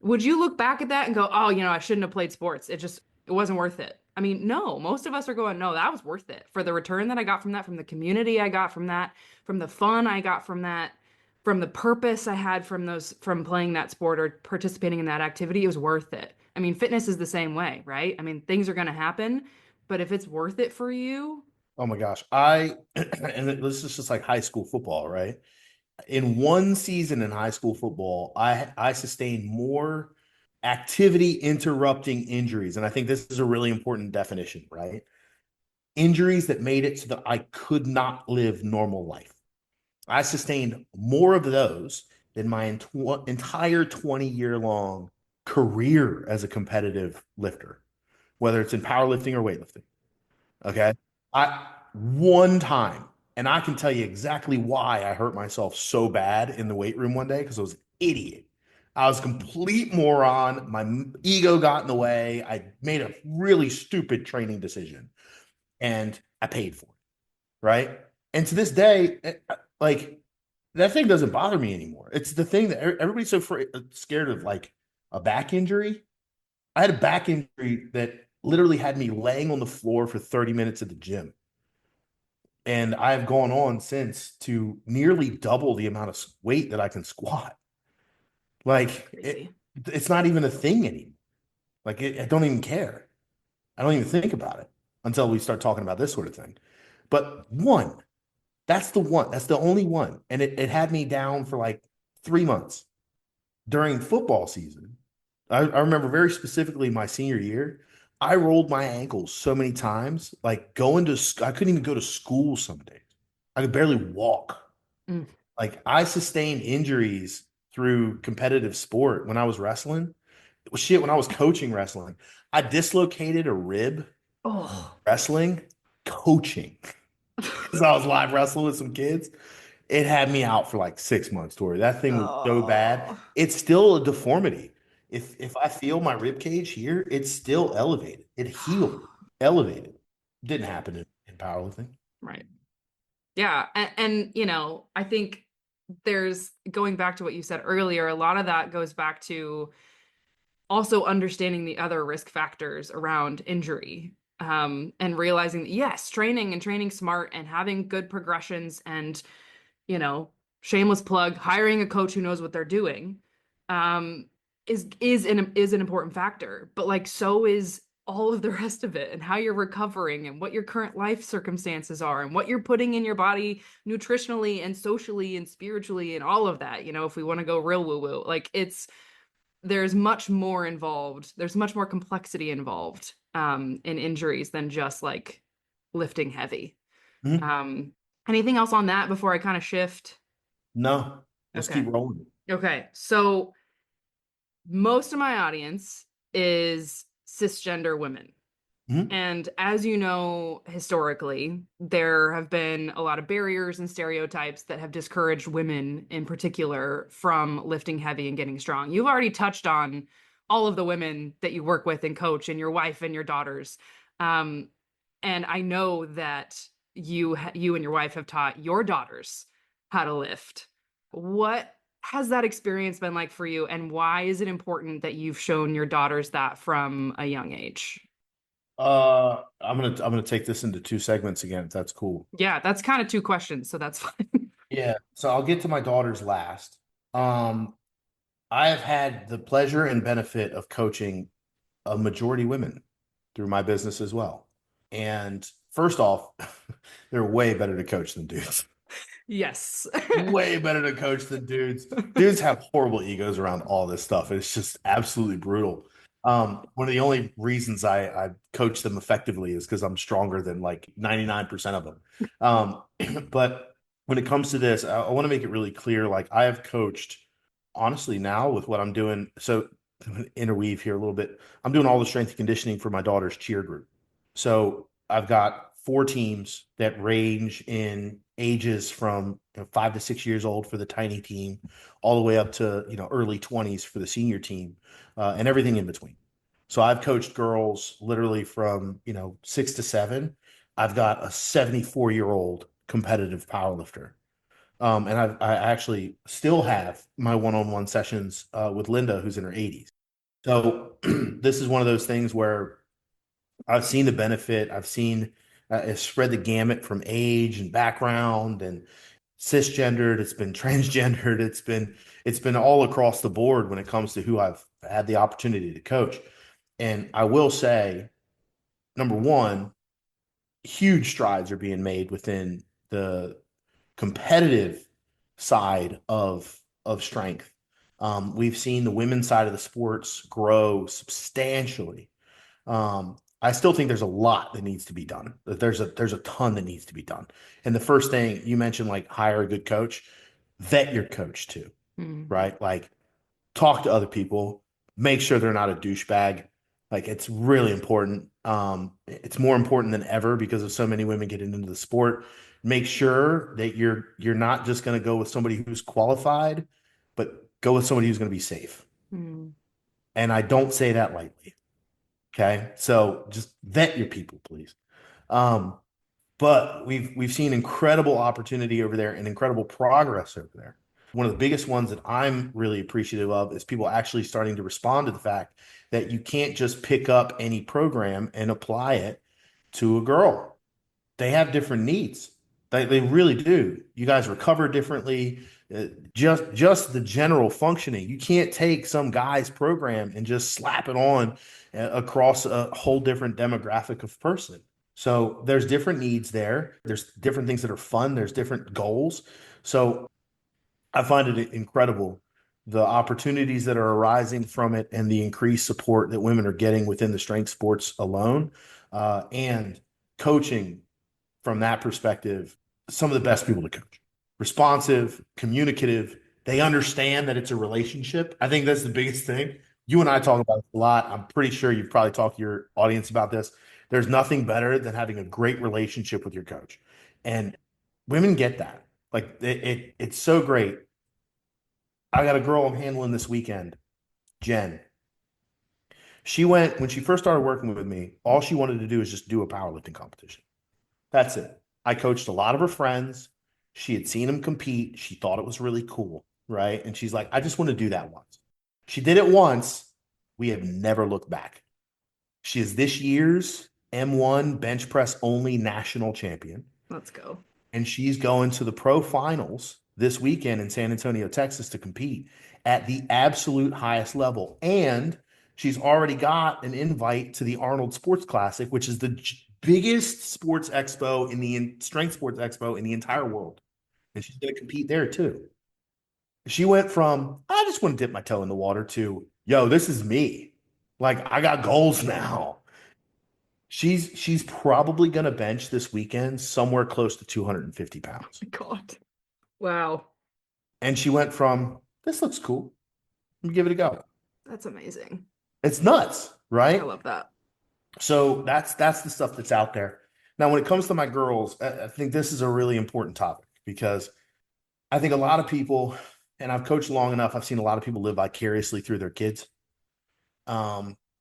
would you look back at that and go, "Oh, I shouldn't have played sports. It wasn't worth it." I mean, no, most of us are going, "No, that was worth it for the return that I got from that, from the community I got from that, from the fun I got from that, from the purpose I had from playing that sport or participating in that activity. It was worth it." I mean, fitness is the same way, right? I mean, things are going to happen, but if it's worth it for you, Oh my gosh, I and this is just like high school football, right? In one season in high school football, I sustained more activity interrupting injuries, and I think this is a really important definition, right? Injuries that made it so that I could not live normal life. I sustained more of those than my entire 20-year long career as a competitive lifter, whether it's in powerlifting or weightlifting. Okay. I one time, and I can tell you exactly why I hurt myself so bad in the weight room one day because I was an idiot. I was a complete moron. My ego got in the way. I made a really stupid training decision and I paid for it. Right. And to this day, like that thing doesn't bother me anymore. It's the thing that everybody's so scared of, like a back injury. I had a back injury that literally had me laying on the floor for 30 minutes at the gym. And I've gone on since to nearly double the amount of weight that I can squat. Like Crazy. it's not even a thing anymore. I don't even care. I don't even think about it until we start talking about this sort of thing. But that's the one. That's the only one. And it had me down for like 3 months during football season. I remember very specifically my senior year. I rolled my ankles so many times, like I couldn't even go to school some days. I could barely walk. Mm. Like I sustained injuries through competitive sport when I was wrestling. Shit, when I was coaching wrestling, I dislocated a rib Oh. wrestling, coaching, because I was live wrestling with some kids. It had me out for like 6 months, Tori. That thing was so bad. Oh. It's still a deformity. If I feel my rib cage here, it's still elevated. It healed, elevated. Didn't happen in powerlifting. Right. Yeah. And, I think there's going back to what you said earlier, a lot of that goes back to also understanding the other risk factors around injury, and realizing that, yes, training and training smart and having good progressions and, you know, shameless plug, hiring a coach who knows what they're doing, um, is an important factor. But like, so is all of the rest of it, and how you're recovering and what your current life circumstances are and what you're putting in your body nutritionally and socially and spiritually and all of that. If we want to go real woo woo, like, there's much more involved. There's much more complexity involved, in injuries than just like lifting heavy. Mhm. Um, Anything else on that before I kind of shift? No, let's Okay. keep rolling. Okay. So most of my audience is cisgender women. Mhm. And as you know, historically, there have been a lot of barriers and stereotypes that have discouraged women in particular from lifting heavy and getting strong. You've already touched on all of the women that you work with and coach, and your wife and your daughters. Um, and I know that you and your wife have taught your daughters how to lift. What has that experience been like for you, and why is it important that you've shown your daughters that from a young age? I'm gonna take this into two segments again, if that's cool. Yeah, that's kind of two questions, so that's fine. Yeah. So I'll get to my daughters last. Um, I have had the pleasure and benefit of coaching a majority women through my business as well. And first off, they're way better to coach than dudes. Yes. Way better to coach than dudes. Dudes have horrible egos around all this stuff. It's just absolutely brutal. One of the only reasons I coach them effectively is because I'm stronger than like 99% of them. But when it comes to this, I want to make it really clear. Like I have coached, honestly, now with what I'm doing. So interweave here a little bit. I'm doing all the strength and conditioning for my daughter's cheer group. So I've got four teams that range in ages from 5 to 6 years old for the tiny team, all the way up to early 20s for the senior team, and everything in between. So I've coached girls literally from 6 to 7. I've got a 74-year-old competitive powerlifter. And I actually still have my one-on-one sessions with Linda, who's in her 80s. So this is one of those things where I've seen the benefit. I've seen it spread the gamut from age and background and cisgendered. It's been transgendered. It's been all across the board when it comes to who I've had the opportunity to coach. And I will say, number one, huge strides are being made within the competitive side of strength. We've seen the women's side of the sports grow substantially. I still think there's a lot that needs to be done. There's a ton that needs to be done. And the first thing you mentioned, like hire a good coach, vet your coach too, Mm. right? Like talk to other people, make sure they're not a douchebag. Like it's really important. It's more important than ever because of so many women getting into the sport. Make sure that you're not just going to go with somebody who's qualified, but go with somebody who's going to be safe. Mm. And I don't say that lightly. Okay. So just vet your people, please. Um, but we've seen incredible opportunity over there and incredible progress over there. One of the biggest ones that I'm really appreciative of is people actually starting to respond to the fact that you can't just pick up any program and apply it to a girl. They have different needs. They really do. You guys recover differently. Just the general functioning. You can't take some guy's program and just slap it on across a whole different demographic of person. So there's different needs there. There's different things that are fun. There's different goals. So I find it incredible the opportunities that are arising from it and the increased support that women are getting within the strength sports alone, and coaching from that perspective, some of the best people to coach. Responsive, communicative. They understand that it's a relationship. I think that's the biggest thing. You and I talk about it a lot. I'm pretty sure you've probably talked to your audience about this. There's nothing better than having a great relationship with your coach. And women get that. Like it's so great. I got a girl I'm handling this weekend, Jen. She went when she first started working with me, all she wanted to do is just do a powerlifting competition. That's it. I coached a lot of her friends. She had seen them compete. She thought it was really cool, right? And she's like, I just want to do that once. She did it once. We have never looked back. She is this year's M1 bench press only national champion. Let's go. And she's going to the pro finals this weekend in San Antonio, Texas to compete at the absolute highest level. And she's already got an invite to the Arnold Sports Classic, which is the biggest sports expo in the strength sports expo in the entire world. And she's going to compete there too. She went from, I just want to dip my toe in the water to, yo, this is me. Like, I got goals now. She's probably going to bench this weekend somewhere close to 250 pounds. God. Wow. And she went from, this looks cool. Let me give it a go. That's amazing. It's nuts, I right? love that. So that's the stuff that's out there. Now, when it comes to my girls, I think this is a really important topic because I think a lot of people, and I've coached long enough, I've seen a lot of people live vicariously through their kids.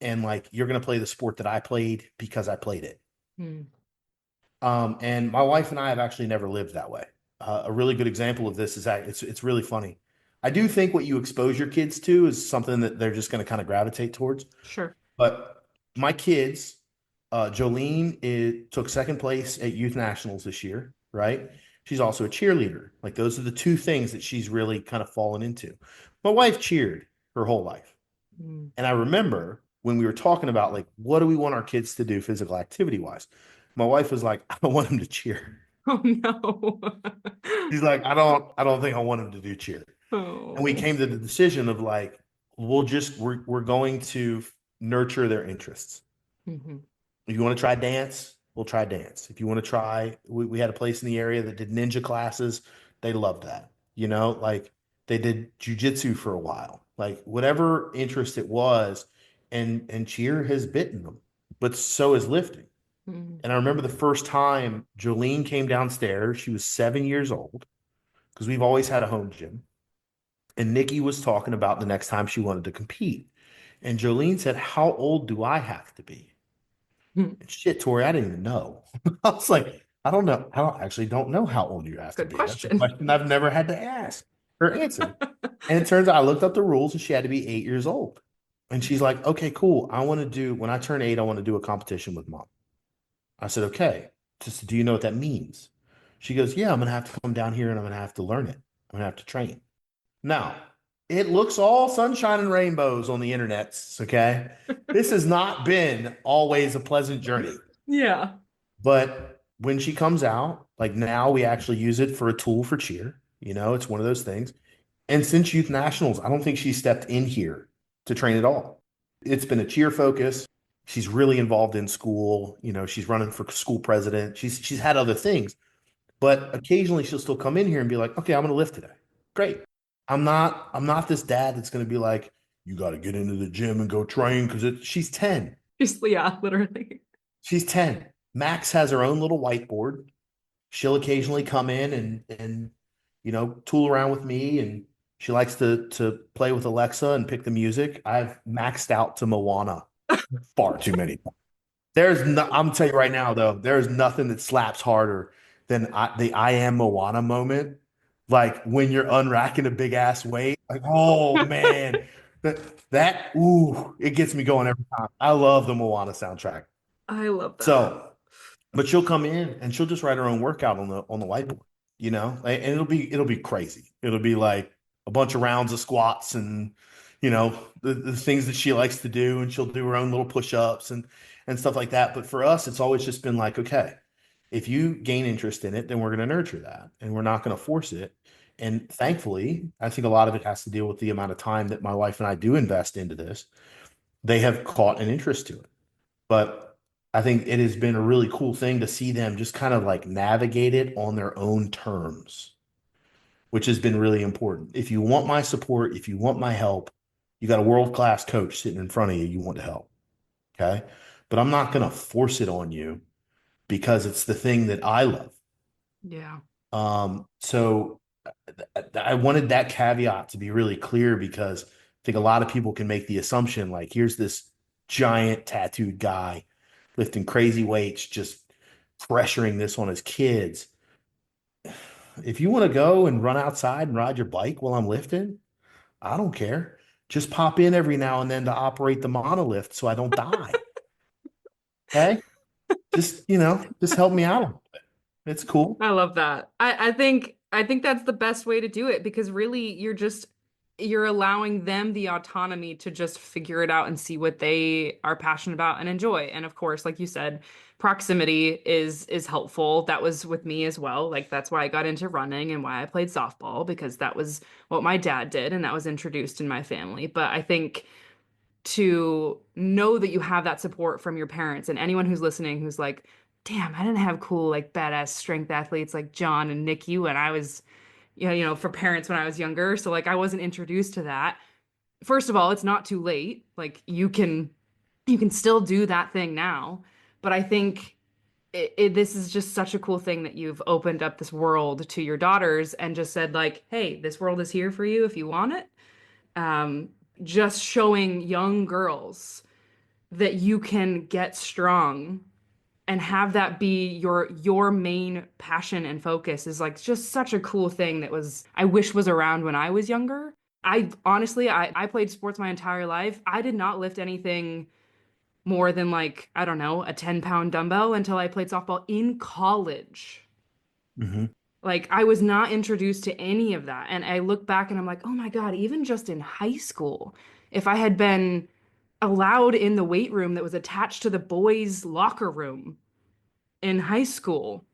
And like, you're going to play the sport that I played because I played it. Hmm. And my wife and I have actually never lived that way. A really good example of this is that it's really funny. I do think what you expose your kids to is something that they're just going to kind of gravitate towards. Sure. But my kids, Jolene took second place at youth nationals this year, right? She's also a cheerleader. Like those are the two things that she's really kind of fallen into. My wife cheered her whole life. Hmm. And I remember when we were talking about like, what do we want our kids to do physical activity wise? My wife was like, I want them to cheer. Oh no. She's like, I don't think I want them to do cheer. And we Oh. came to the decision of like, we're going to nurture their interests. Mhm. If you want to try dance, we'll try dance. If you want to try, we had a place in the area that did ninja classes. They loved that. Like they did jujitsu for a while, like whatever interest it was, and cheer has bitten them, but so is lifting. Mhm. And I remember the first time Jolene came downstairs, she was 7 years old because we've always had a home gym. And Nikki was talking about the next time she wanted to compete. And Jolene said, how old do I have to be? Hmm. And shit, Tori, I didn't even know. I was like, I don't know. I don't know how old you have to Good be. That's a question. question I've never had to ask or answer. And it turns out I looked up the rules and she had to be 8 years old. And she's like, okay, cool. When I turn 8, I want to do a competition with mom. I said, okay. Just do you know what that means? She goes, yeah, I'm going to have to come down here and I'm going to have to learn it. I'm going to have to train. Now, it looks all sunshine and rainbows on the internet. Okay. This has not been always a pleasant journey. Yeah. But when she comes out, like now we actually use it for a tool for cheer. It's one of those things. And since youth nationals, I don't think she stepped in here to train at all. It's been a cheer focus. She's really involved in school. She's running for school president. She's had other things, but occasionally she'll still come in here and be like, okay, I'm going to lift today. Great. I'm not this dad that's going to be like, you got to get into the gym and go train because she's 10. Just yeah, literally. She's 10. Max has her own little whiteboard. She'll occasionally come in and tool around with me, and she likes to play with Alexa and pick the music. I've maxed out to Moana far too many. I'm telling you right now though, there is nothing that slaps harder than the I am Moana moment. Like when you're unracking a big ass weight, like, oh man, that ooh, it gets me going every time. I love the Moana soundtrack. I love that. So but she'll come in and she'll just write her own workout on the whiteboard, and it'll be crazy. It'll be like a bunch of rounds of squats and the things that she likes to do, and she'll do her own little push-ups and stuff like that. But for us, it's always just been like, okay, if you gain interest in it, then we're going to nurture that and we're not going to force it. And thankfully, I think a lot of it has to deal with the amount of time that my wife and I do invest into this. They have caught an interest to it. But I think it has been a really cool thing to see them just kind of like navigate it on their own terms, which has been really important. If you want my support, if you want my help, you got a world-class coach sitting in front of you, you want to help. Okay. But I'm not going to force it on you because it's the thing that I love. Yeah. So I wanted that caveat to be really clear because I think a lot of people can make the assumption like, here's this giant tattooed guy lifting crazy weights, just pressuring this on his kids. If you want to go and run outside and ride your bike while I'm lifting, I don't care. Just pop in every now and then to operate the monolift so I don't die. Okay. Just help me out a little bit. It's cool. I love that. I think that's the best way to do it because really you're allowing them the autonomy to just figure it out and see what they are passionate about and enjoy. And of course, like you said, proximity is helpful. That was with me as well. Like that's why I got into running and why I played softball because that was what my dad did and that was introduced in my family. But I think to know that you have that support from your parents and anyone who's listening who's like, damn, I didn't have cool, like badass strength athletes like John and Nikki when I was, for parents when I was younger. So like I wasn't introduced to that. First of all, it's not too late. Like you can still do that thing now. But I think this is just such a cool thing that you've opened up this world to your daughters and just said like, hey, this world is here for you if you want it. Um, just showing young girls that you can get strong and have that be your main passion and focus is like just such a cool thing that was I wish was around when I was younger. I honestly I played sports my entire life. I did not lift anything more than like, I don't know, a 10-pound dumbbell until I played softball in college. Mhm. Like I was not introduced to any of that. And I look back and I'm like, oh my God, even just in high school, if I had been allowed in the weight room that was attached to the boys' locker room in high school.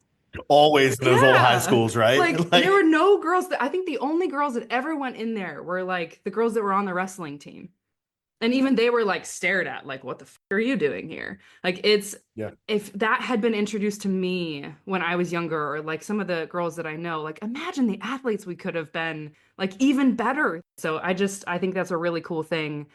Always in those old high Yeah. schools, right? Like there were Like, no girls that I think the only girls that ever went in there were like the girls that were on the wrestling team. And even they were like stared at, like, what the f are you doing here? Like it's yeah. if that had been introduced to me when I was younger, or like some of the girls that I know, like imagine the athletes we could have been, like even better. So I think that's a really cool thing.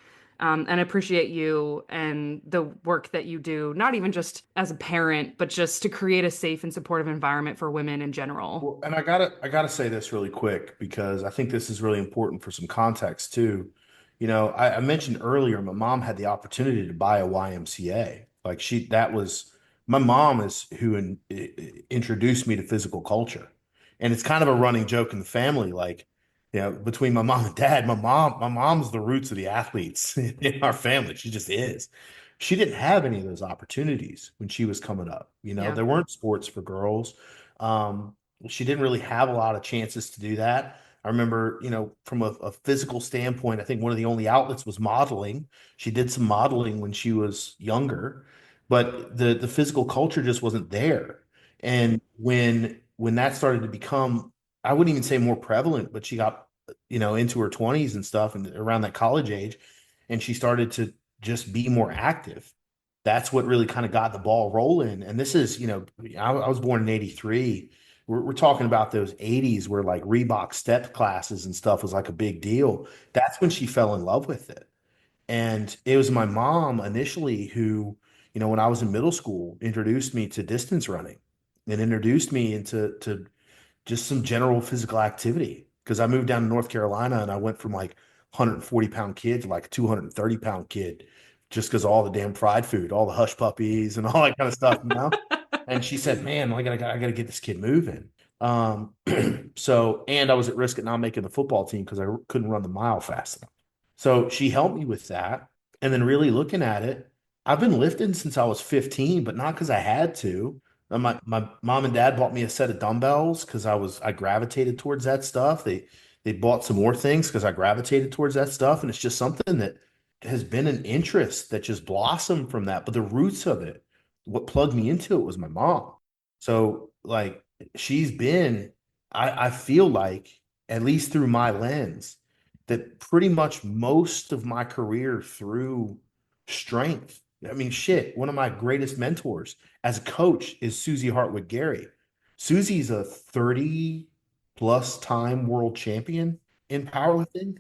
And I appreciate you and the work that you do, not even just as a parent, but just to create a safe and supportive environment for women in general. Well, and I gotta say this really quick because I think this is really important for some context too. I mentioned earlier my mom had the opportunity to buy a YMCA. Like that was my mom is who introduced me to physical culture, and it's kind of a running joke in the family. Like, between my mom and dad, my mom's the roots of the athletes in our family. She just is. She didn't have any of those opportunities when she was coming up. Yeah. There weren't sports for girls. Um, she didn't really have a lot of chances to do that. I remember, from a physical standpoint, I think one of the only outlets was modeling. She did some modeling when she was younger, but the physical culture just wasn't there. And when that started to become, I wouldn't even say more prevalent, but she got, into her 20s and stuff and around that college age, and she started to just be more active. That's what really kind of got the ball rolling. And this is, I was born in 83. We're talking about those 80s where like Reebok step classes and stuff was like a big deal. That's when she fell in love with it. And it was my mom initially who, when I was in middle school, introduced me to distance running and introduced me into just some general physical activity. Because I moved down to North Carolina and I went from like 140-pound kid to like 230-pound kid just because all the damn fried food, all the hush puppies and all that kind of stuff. And she said, man, I gotta get this kid moving. And I was at risk of not making the football team because I couldn't run the mile fast enough. So she helped me with that. And then really looking at it, I've been lifting since I was 15, but not because I had to. My mom and dad bought me a set of dumbbells because I gravitated towards that stuff. They bought some more things because I gravitated towards that stuff, and it's just something that has been an interest that just blossomed from that. But the roots of it, what plugged me into it was my mom. So like she's been, I feel like, at least through my lens, that pretty much most of my career through strength. I mean, shit, one of my greatest mentors as a coach is Susie Hartwood Gary. Susie's a 30 plus time world champion in powerlifting.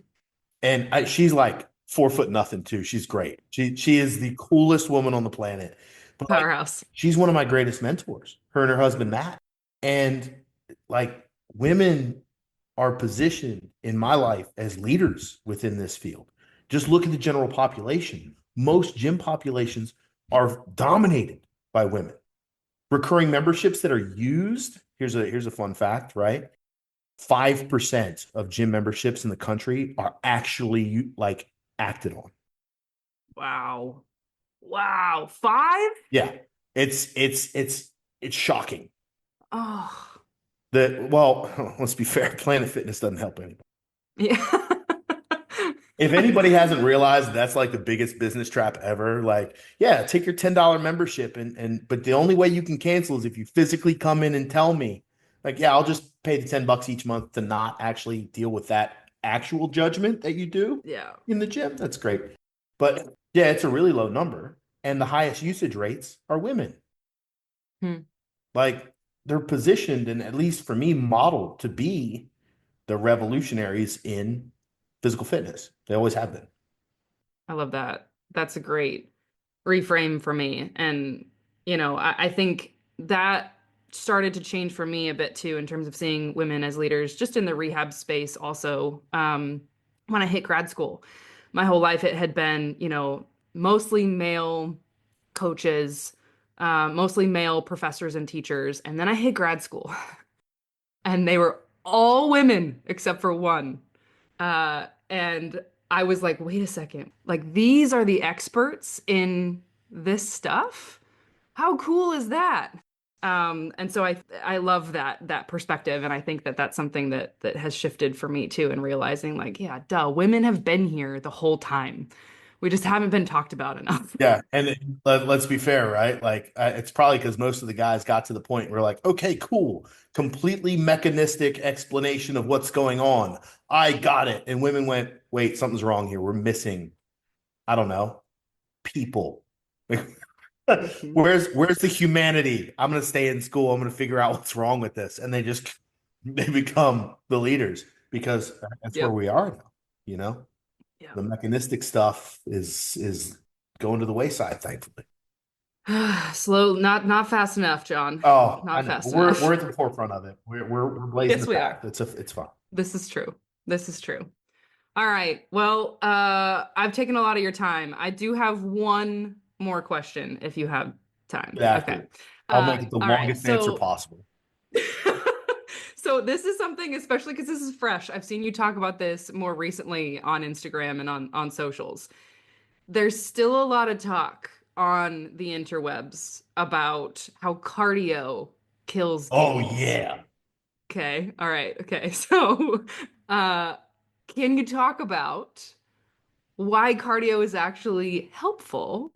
And she's like 4 foot nothing too. She's great. She is the coolest woman on the planet. But like Powerhouse. she's one of my greatest mentors, her and her husband Matt. And like women are positioned in my life as leaders within this field. Just look at the general population. Most gym populations are dominated by women. Recurring memberships that are used, here's a fun fact, right? 5% of gym memberships in the country are actually like acted on. Wow. Wow. Five? Yeah. It's shocking. Oh, That well, let's be fair, Planet Fitness doesn't help anybody. yeah. If anybody hasn't realized that's like the biggest business trap ever, like, yeah, take your $10 membership but the only way you can cancel is if you physically come in and tell me, like, yeah, I'll just pay the $10 each month to not actually deal with that actual judgment that you do Yeah. in the gym. That's great. But yeah, it's a really low number. And the highest usage rates are women. Hmm. Like they're positioned and at least for me, modeled to be the revolutionaries in physical fitness. They always have been. I love that. That's a great reframe for me. And, I think that started to change for me a bit too, in terms of seeing women as leaders, just in the rehab space also. When I hit grad school, my whole life it had been, mostly male coaches, mostly male professors and teachers. And then I hit grad school and they were all women except for one. And I was like, wait a second, like these are the experts in this stuff? How cool is that? And so I love that perspective, and I think that that's something that has shifted for me too, in realizing like, yeah, duh, women have been here the whole time. We just haven't been talked about enough. Yeah, and let's be fair, right? Like it's probably because most of the guys got to the point where like, okay, cool, completely mechanistic explanation of what's going on. I got it. And women went, wait, something's wrong here. We're missing, I don't know, people. Mhm. Where's the humanity? I'm gonna stay in school. I'm gonna figure out what's wrong with this. And they become the leaders because that's where Yep. we are now, you know? The Yep. mechanistic stuff is going to the wayside, thankfully. Slow, not fast enough, John. Oh, I Not know. fast We're enough. at the forefront of it. We're blazing Yes, the we path. are. It's fun. This is true. This is true. All right. Well, I've taken a lot of your time. I do have one more question if you have time. Get after Okay. it. I'll make it the All right. longest answer So, possible. so this is something, especially because this is fresh. I've seen you talk about this more recently on Instagram and on socials. There's still a lot of talk on the interwebs about how cardio kills Oh gains. yeah. Okay. All right. Okay. So, uh, can you talk about why cardio is actually helpful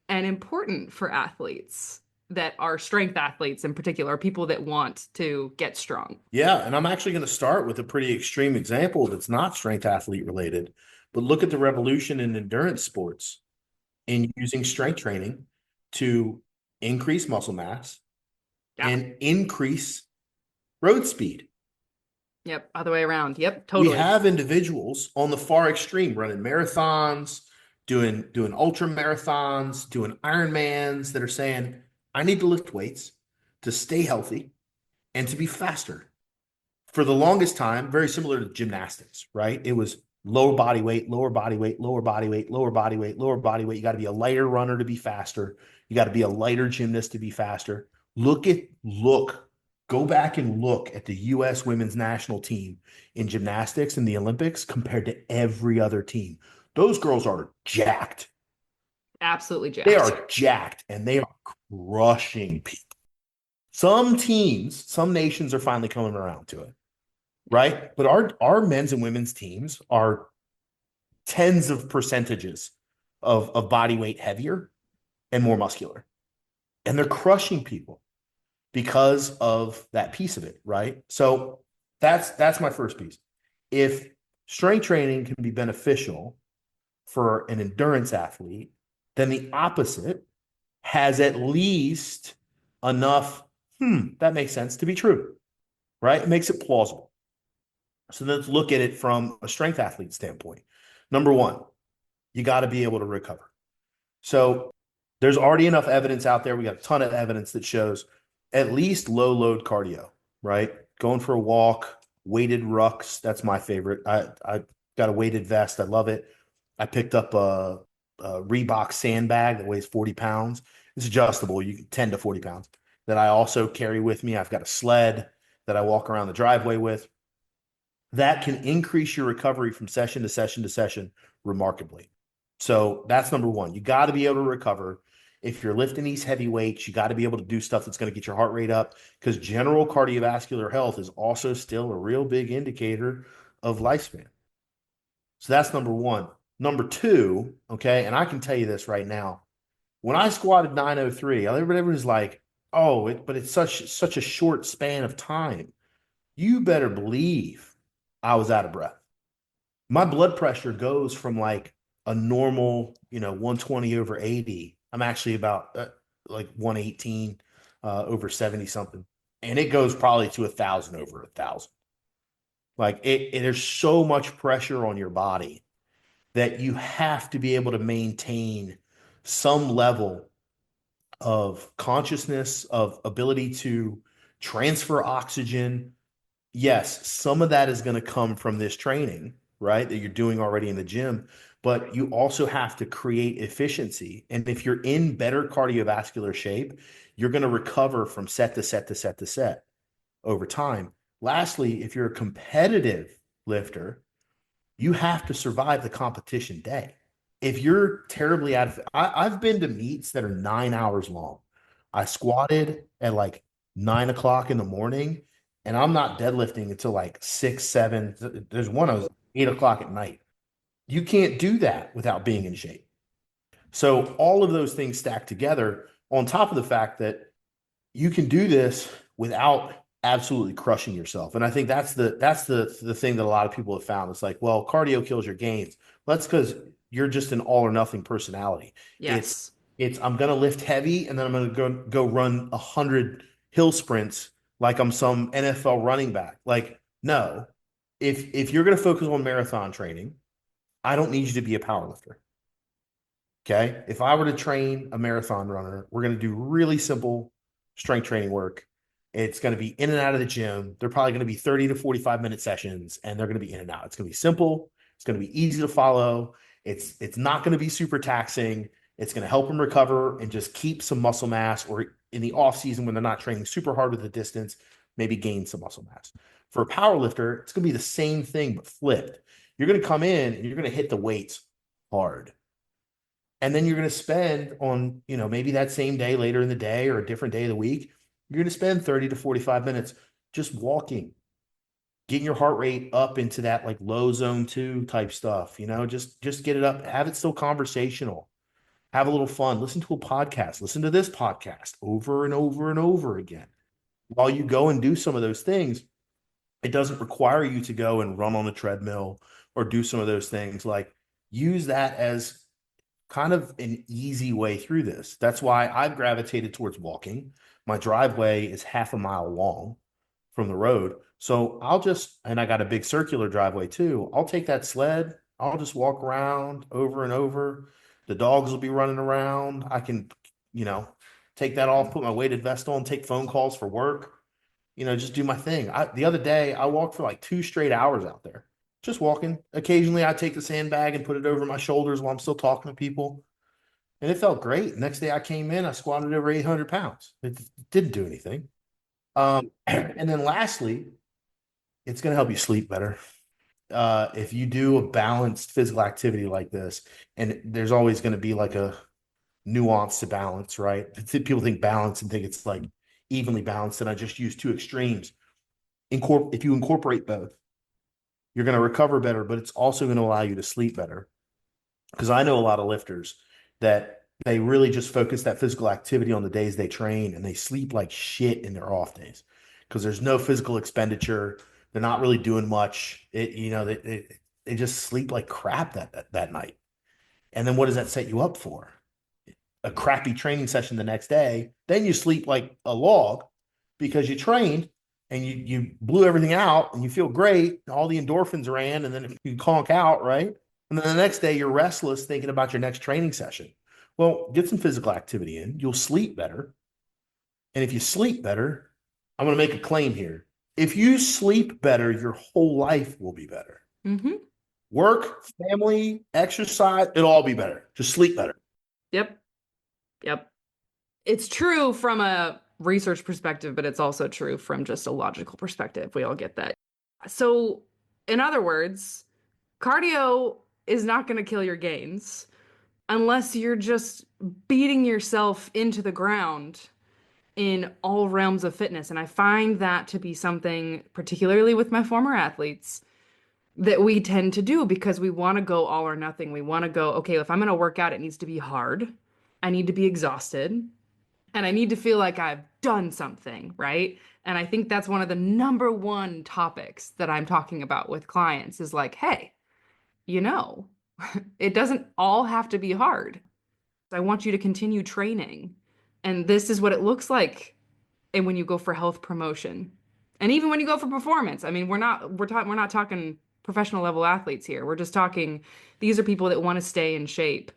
and important for athletes that are strength athletes in particular, people that want to get strong? Yeah, and I'm actually going to start with a pretty extreme example that's not strength athlete related. But look at the revolution in endurance sports in using strength training to increase muscle mass Yeah. and increase road speed. Yep. Other way around. Yep. We Totally. have individuals on the far extreme running marathons, doing ultra marathons, doing Ironmans that are saying, I need to lift weights to stay healthy and to be faster. For the longest time, very similar to gymnastics, right? It was lower body weight, lower body weight, lower body weight, lower body weight, lower body weight. You got to be a lighter runner to be faster. You got to be a lighter gymnast to be faster. Look, go back and look at the US women's national team in gymnastics in the Olympics compared to every other team. Those girls are jacked. Absolutely They jacked. are jacked and they are crushing people. Some teams, some nations are finally coming around to it, right? But our men's and women's teams are tens of percentages of body weight heavier and more muscular. And they're crushing people because of that piece of it, right? So that's my first piece. If strength training can be beneficial for an endurance athlete, then the opposite has at least enough, that makes sense to be true, right? It makes it plausible. So let's look at it from a strength athlete standpoint. Number one, you got to be able to recover. So there's already enough evidence out there. We got a ton of evidence that shows at least low load cardio, right? Going for a walk, weighted rucks. That's my favorite. I got a weighted vest. I love it. I picked up a Reebok sandbag that weighs 40 pounds. It's adjustable. You can 10 to 40 pounds that I also carry with me. I've got a sled that I walk around the driveway with. That can increase your recovery from session to session to session remarkably. So that's number one. You got to be able to recover. If you're lifting these heavy weights, you got to be able to do stuff that's going to get your heart rate up because general cardiovascular health is also still a real big indicator of lifespan. So that's number one. Number two, okay, and I can tell you this right now. When I squatted 903, everybody was like, oh, but it's such a short span of time. You better believe I was out of breath. My blood pressure goes from like a normal, 120 over 80. I'm actually about like 118 over 70 something. And it goes probably to 1,000 over 1,000. Like there's so much pressure on your body that you have to be able to maintain some level of consciousness, of ability to transfer oxygen. Yes, some of that is going to come from this training, right? That you're doing already in the gym, but you also have to create efficiency. And if you're in better cardiovascular shape, you're going to recover from set to set to set to set over time. Lastly, if you're a competitive lifter, you have to survive the competition day. If you're terribly out of, I've been to meets that are 9 hours long. I squatted at like 9 o'clock in the morning, and I'm not deadlifting until like six, seven. There's one I was 8 o'clock at night. You can't do that without being in shape. So all of those things stack together on top of the fact that you can do this without absolutely crushing yourself. And I think that's the thing that a lot of people have found. It's like, well, cardio kills your gains. Well, that's because you're just an all or nothing personality. It's Yes. it's I'm gonna lift heavy and then I'm gonna go run 100 hill sprints like I'm some NFL running back. Like, no. If you're gonna focus on marathon training, I don't need you to be a power lifter. Okay. If I were to train a marathon runner, we're going to do really simple strength training work. It's going to be in and out of the gym. They're probably going to be 30 to 45-minute sessions and they're going to be in and out. It's going to be simple. It's going to be easy to follow. It's not going to be super taxing. It's going to help them recover and just keep some muscle mass, or in the off season when they're not training super hard with the distance, maybe gain some muscle mass. For a power lifter, it's going to be the same thing, but flipped. You're going to come in and you're going to hit the weights hard. And then you're going to spend on, maybe that same day later in the day or a different day of the week, you're going to spend 30 to 45 minutes just walking, getting your heart rate up into that like low zone two type stuff, just get it up, have it still conversational, have a little fun, listen to a podcast, listen to this podcast over and over and over again. While you go and do some of those things, it doesn't require you to go and run on a treadmill or do some of those things. Like, use that as kind of an easy way through this. That's why I've gravitated towards walking. My driveway is half a mile long from the road. So and I got a big circular driveway too. I'll take that sled. I'll just walk around over and over. The dogs will be running around. I can, you know, take that off, put my weighted vest on, take phone calls for work, just do my thing. The other day, I walked for like 2 straight hours out there, just walking. Occasionally, I take the sandbag and put it over my shoulders while I'm still talking to people. And it felt great. Next day I came in, I squatted over 800 pounds. It didn't do anything. And then lastly, it's going to help you sleep better. If you do a balanced physical activity like this, and there's always going to be like a nuance to balance, right? People think balance and think it's like evenly balanced and I just use two extremes. If you incorporate both, you're going to recover better, but it's also going to allow you to sleep better. Because I know a lot of lifters that they really just focus that physical activity on the days they train and they sleep like shit in their off days because there's no physical expenditure. They're not really doing much. They just sleep like crap that night. And then what does that set you up for? A crappy training session the next day. Then you sleep like a log because you trained and you blew everything out and you feel great. All the endorphins ran and then you conk out, right? And then the next day you're restless thinking about your next training session. Well, get some physical activity in. You'll sleep better. And if you sleep better, I'm going to make a claim here. If you sleep better, your whole life will be better. Mm-hmm. Work, family, exercise, it'll all be better. Just sleep better. Yep. Yep. It's true from a research perspective, but it's also true from just a logical perspective. We all get that. So, in other words, cardio is not going to kill your gains unless you're just beating yourself into the ground in all realms of fitness. And I find that to be something, particularly with my former athletes, that we tend to do because we want to go all or nothing. We want to go, okay, if I'm going to work out, it needs to be hard. I need to be exhausted and I need to feel like I've done something, right? And I think that's one of the number one topics that I'm talking about with clients is like, hey, you know, it doesn't all have to be hard. I want you to continue training. And this is what it looks like. And when you go for health promotion, and even when you go for performance, I mean, we're not talking professional level athletes here. We're just talking, these are people that want to stay in shape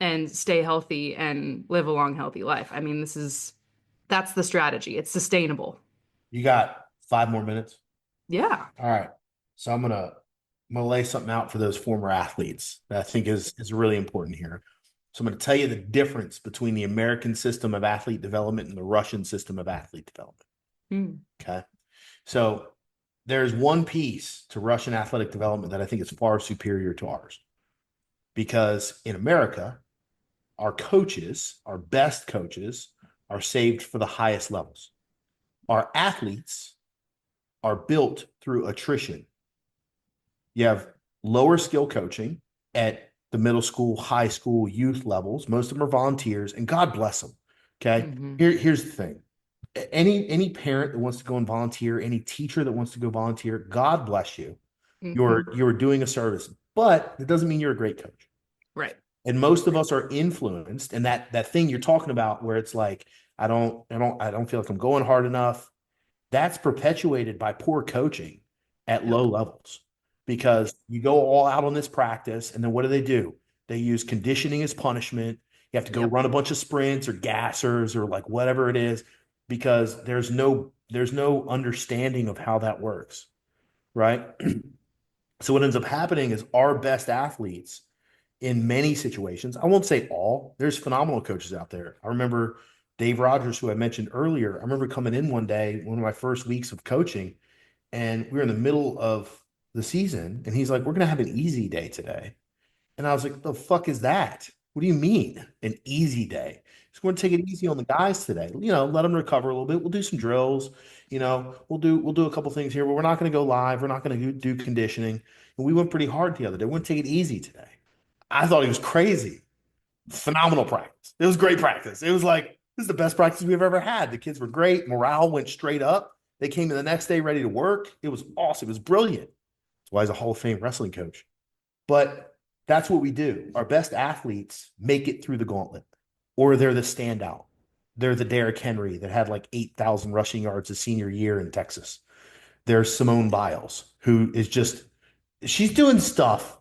and stay healthy and live a long, healthy life. I mean, that's the strategy. It's sustainable. You got 5 more minutes. Yeah. All right. So I'm gonna lay something out for those former athletes that I think is really important here. So I'm going to tell you the difference between the American system of athlete development and the Russian system of athlete development. Mm. Okay. So there's one piece to Russian athletic development that I think is far superior to ours. Because in America, our coaches, our best coaches, are saved for the highest levels. Our athletes are built through attrition. You have lower skill coaching at the middle school, high school, youth levels. Most of them are volunteers, and God bless them. Okay. Hmm. Here's the thing. Any parent that wants to go and volunteer, any teacher that wants to go volunteer, God bless you. Hmm. You're doing a service, but it doesn't mean you're a great coach. Right. And most of us are influenced, and that thing you're talking about where it's like, I don't feel like I'm going hard enough. That's perpetuated by poor coaching at low Yep. levels because you go all out on this practice, and then what do? They use conditioning as punishment. You have to go Yep. run a bunch of sprints or gassers or like whatever it is because there's no understanding of how that works, right? So what ends up happening is our best athletes in many situations, I won't say all, there's phenomenal coaches out there. I remember Dave Rogers, who I mentioned earlier. I remember coming in one day, one of my first weeks of coaching, and we were in the middle of the season, and he's like, "We're gonna have an easy day today." And I was like, "The fuck is that? What do you mean, an easy day?" He's going to take it easy on the guys today. Let them recover a little bit. We'll do some drills. We'll do a couple things here, but we're not going to go live. We're not going to do conditioning. And we went pretty hard the other day. We're going to take it easy today. I thought he was crazy. Phenomenal practice. It was great practice. It was like, this is the best practice we've ever had. The kids were great. Morale went straight up. They came in the next day ready to work. It was awesome. It was brilliant. That's why he's a Hall of Fame wrestling coach. But that's what we do. Our best athletes make it through the gauntlet, or they're the standout. They're the Derrick Henry that had like 8,000 rushing yards his senior year in Texas. There's Simone Biles, who is just, she's doing stuff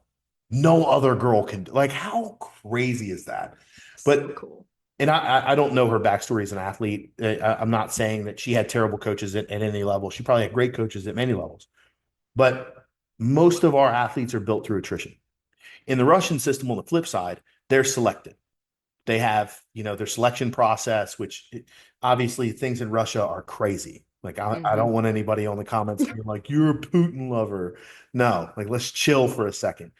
no other girl can do. Like, how crazy is that? So But, cool. and I don't know her backstory as an athlete. I'm not saying that she had terrible coaches at any level. She probably had great coaches at many levels. But most of our athletes are built through attrition. In the Russian system, on the flip side, they're selected. They have, their selection process, which obviously things in Russia are crazy. Like, I don't Hmm. want anybody on the comments being like, "You're a Putin lover." No, like, let's chill for a second.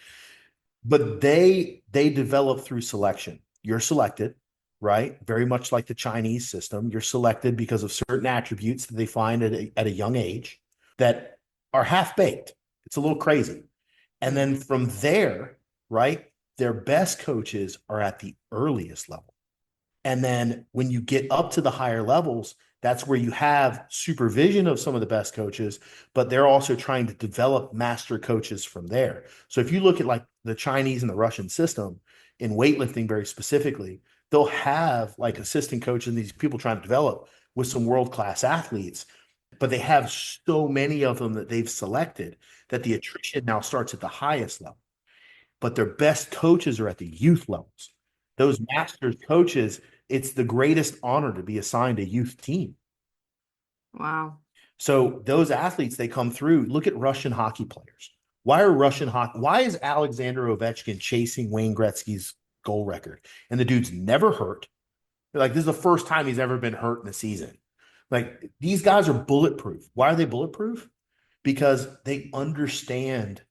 But they develop through selection. You're selected, right? Very much like the Chinese system. You're selected because of certain attributes that they find at a young age that are half baked. It's a little crazy. And then Mhm. from there, right, their best coaches are at the earliest level. And then when you get up to the higher levels, that's where you have supervision of some of the best coaches, but they're also trying to develop master coaches from there. So if you look at like the Chinese and the Russian system in weightlifting very specifically, they'll have like assistant coaches and these people trying to develop with some world-class athletes, but they have so many of them that they've selected that the attrition now starts at the highest level. But their best coaches are at the youth levels. Those masters coaches, it's the greatest honor to be assigned a youth team. Wow. So those athletes, they come through. Look at Russian hockey players. Why are Russian hockey? Why is Alexander Ovechkin chasing Wayne Gretzky's goal record? And the dude's never hurt. Like this is the first time he's ever been hurt in a season. Like these guys are bulletproof. Why are they bulletproof? Because they understand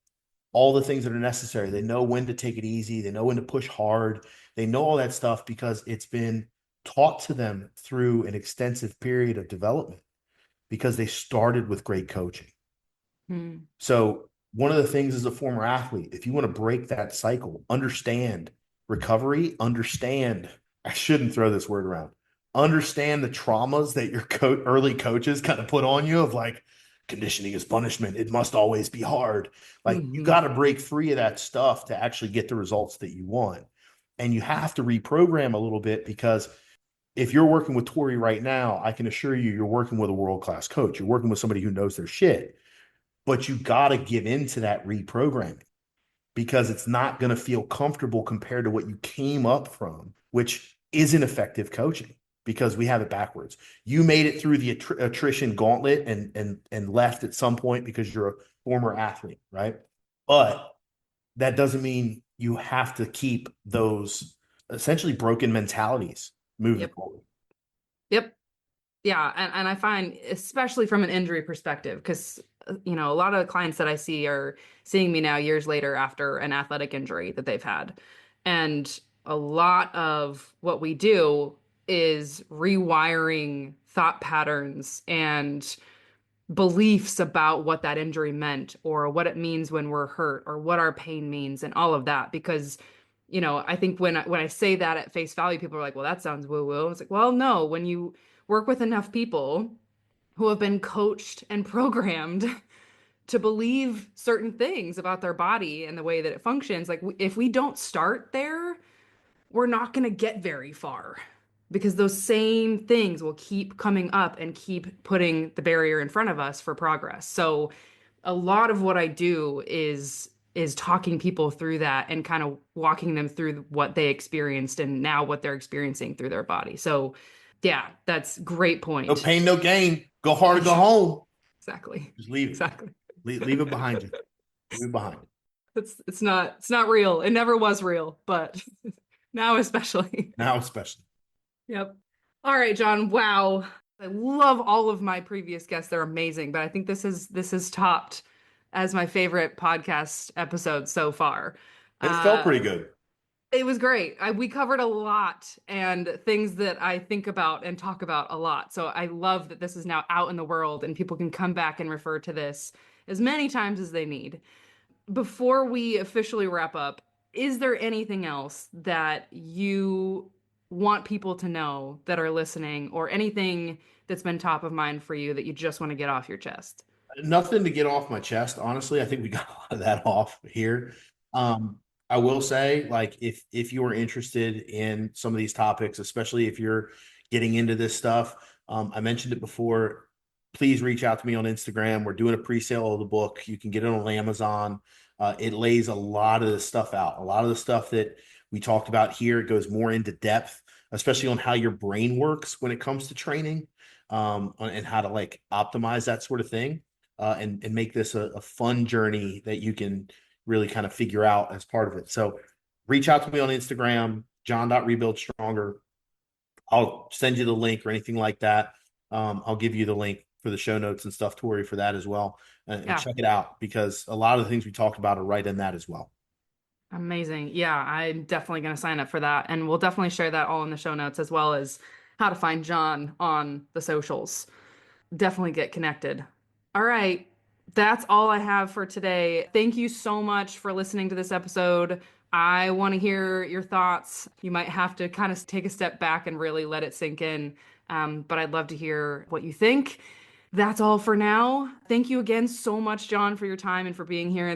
all the things that are necessary. They know when to take it easy. They know when to push hard. They know all that stuff because it's been taught to them through an extensive period of development because they started with great coaching. Hmm. So, one of the things as a former athlete, if you want to break that cycle, understand recovery, understand, I shouldn't throw this word around, understand the traumas that your early coaches kind of put on you of like, conditioning is punishment. It must always be hard. Like, you Hmm. got to break free of that stuff to actually get the results that you want. And you have to reprogram a little bit because if you're working with Tori right now, I can assure you, you're working with a world class coach. You're working with somebody who knows their shit, but you got to give into that reprogramming because it's not going to feel comfortable compared to what you came up from, which isn't effective coaching because we have it backwards. You made it through the attrition gauntlet and left at some point because you're a former athlete, right? But that doesn't mean you have to keep those essentially broken mentalities moving Yep. forward. Yep. Yeah, and I find, especially from an injury perspective, because a lot of the clients that I see are seeing me now years later after an athletic injury that they've had. And a lot of what we do is rewiring thought patterns and beliefs about what that injury meant or what it means when we're hurt or what our pain means and all of that because I think when I say that at face value people are like, well, that sounds woo woo. It's like, well, no, when you work with enough people who have been coached and programmed to believe certain things about their body and the way that it functions, like if we don't start there, we're not going to get very far because those same things will keep coming up and keep putting the barrier in front of us for progress. So a lot of what I do is talking people through that and kind of walking them through what they experienced and now what they're experiencing through their body. So yeah, that's great No point. pain, no gain. Go hard or go home. Exactly. Just leave it. Exactly. Leave it behind you. Leave it behind. It's not real. It never was real, but now especially. Now, especially. Yep. All right, John. Wow. I love all of my previous guests. They're amazing, but I think this is topped as my favorite podcast episode so far. It felt Uh, pretty good. it was great. We covered a lot and things that I think about and talk about a lot. So I love that this is now out in the world and people can come back and refer to this as many times as they need. Before we officially wrap up, is there anything else that you want people to know that are listening, or anything that's been top of mind for you that you just want to get off your chest? Nothing to get off my chest. Honestly, I think we got a lot of that off here. Um, I will say, like, if you are interested in some of these topics, especially if you're getting into this stuff, I mentioned it before. Please reach out to me on Instagram. We're doing a pre-sale of the book. You can get it on Amazon. It lays a lot of this stuff out. A lot of the stuff that we talked about here, it goes more into depth, especially on how your brain works when it comes to training, and how to like optimize that sort of thing, and make this a fun journey that you can really kind of figure out as part of it. So reach out to me on Instagram, john.rebuildstronger. I'll send you the link or anything like that. I'll give you the link for the show notes and stuff, Tori, for that as well. And Yeah. check it out because a lot of the things we talked about are right in that as well. Amazing. Yeah, I'm definitely going to sign up for that. And we'll definitely share that all in the show notes as well as how to find John on the socials. Definitely get connected. All right. That's all I have for today. Thank you so much for listening to this episode. I want to hear your thoughts. You might have to kind of take a step back and really let it sink in. But I'd love to hear what you think. That's all for now. Thank you again so much, John, for your time and for being here.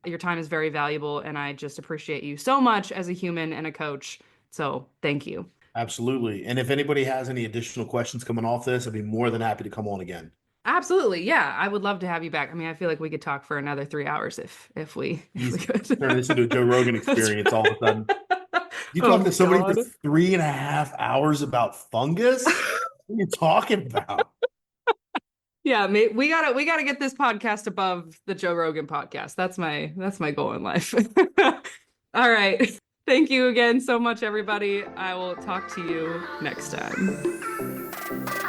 Your time is very valuable, and I just appreciate you so much as a human and a coach. So thank you. Absolutely. And if anybody has any additional questions coming off this, I'd be more than happy to come on again. Absolutely. Yeah, I would love to have you back. I mean, I feel like we could talk for another 3 hours if we Easy. could. Turn this into a Joe Rogan experience all of a sudden. You talk Oh to somebody for God. 3.5 hours about fungus? What are you talking about? Yeah, we gotta get this podcast above the Joe Rogan podcast. That's my goal in life. All right. Thank you again so much, everybody. I will talk to you next time.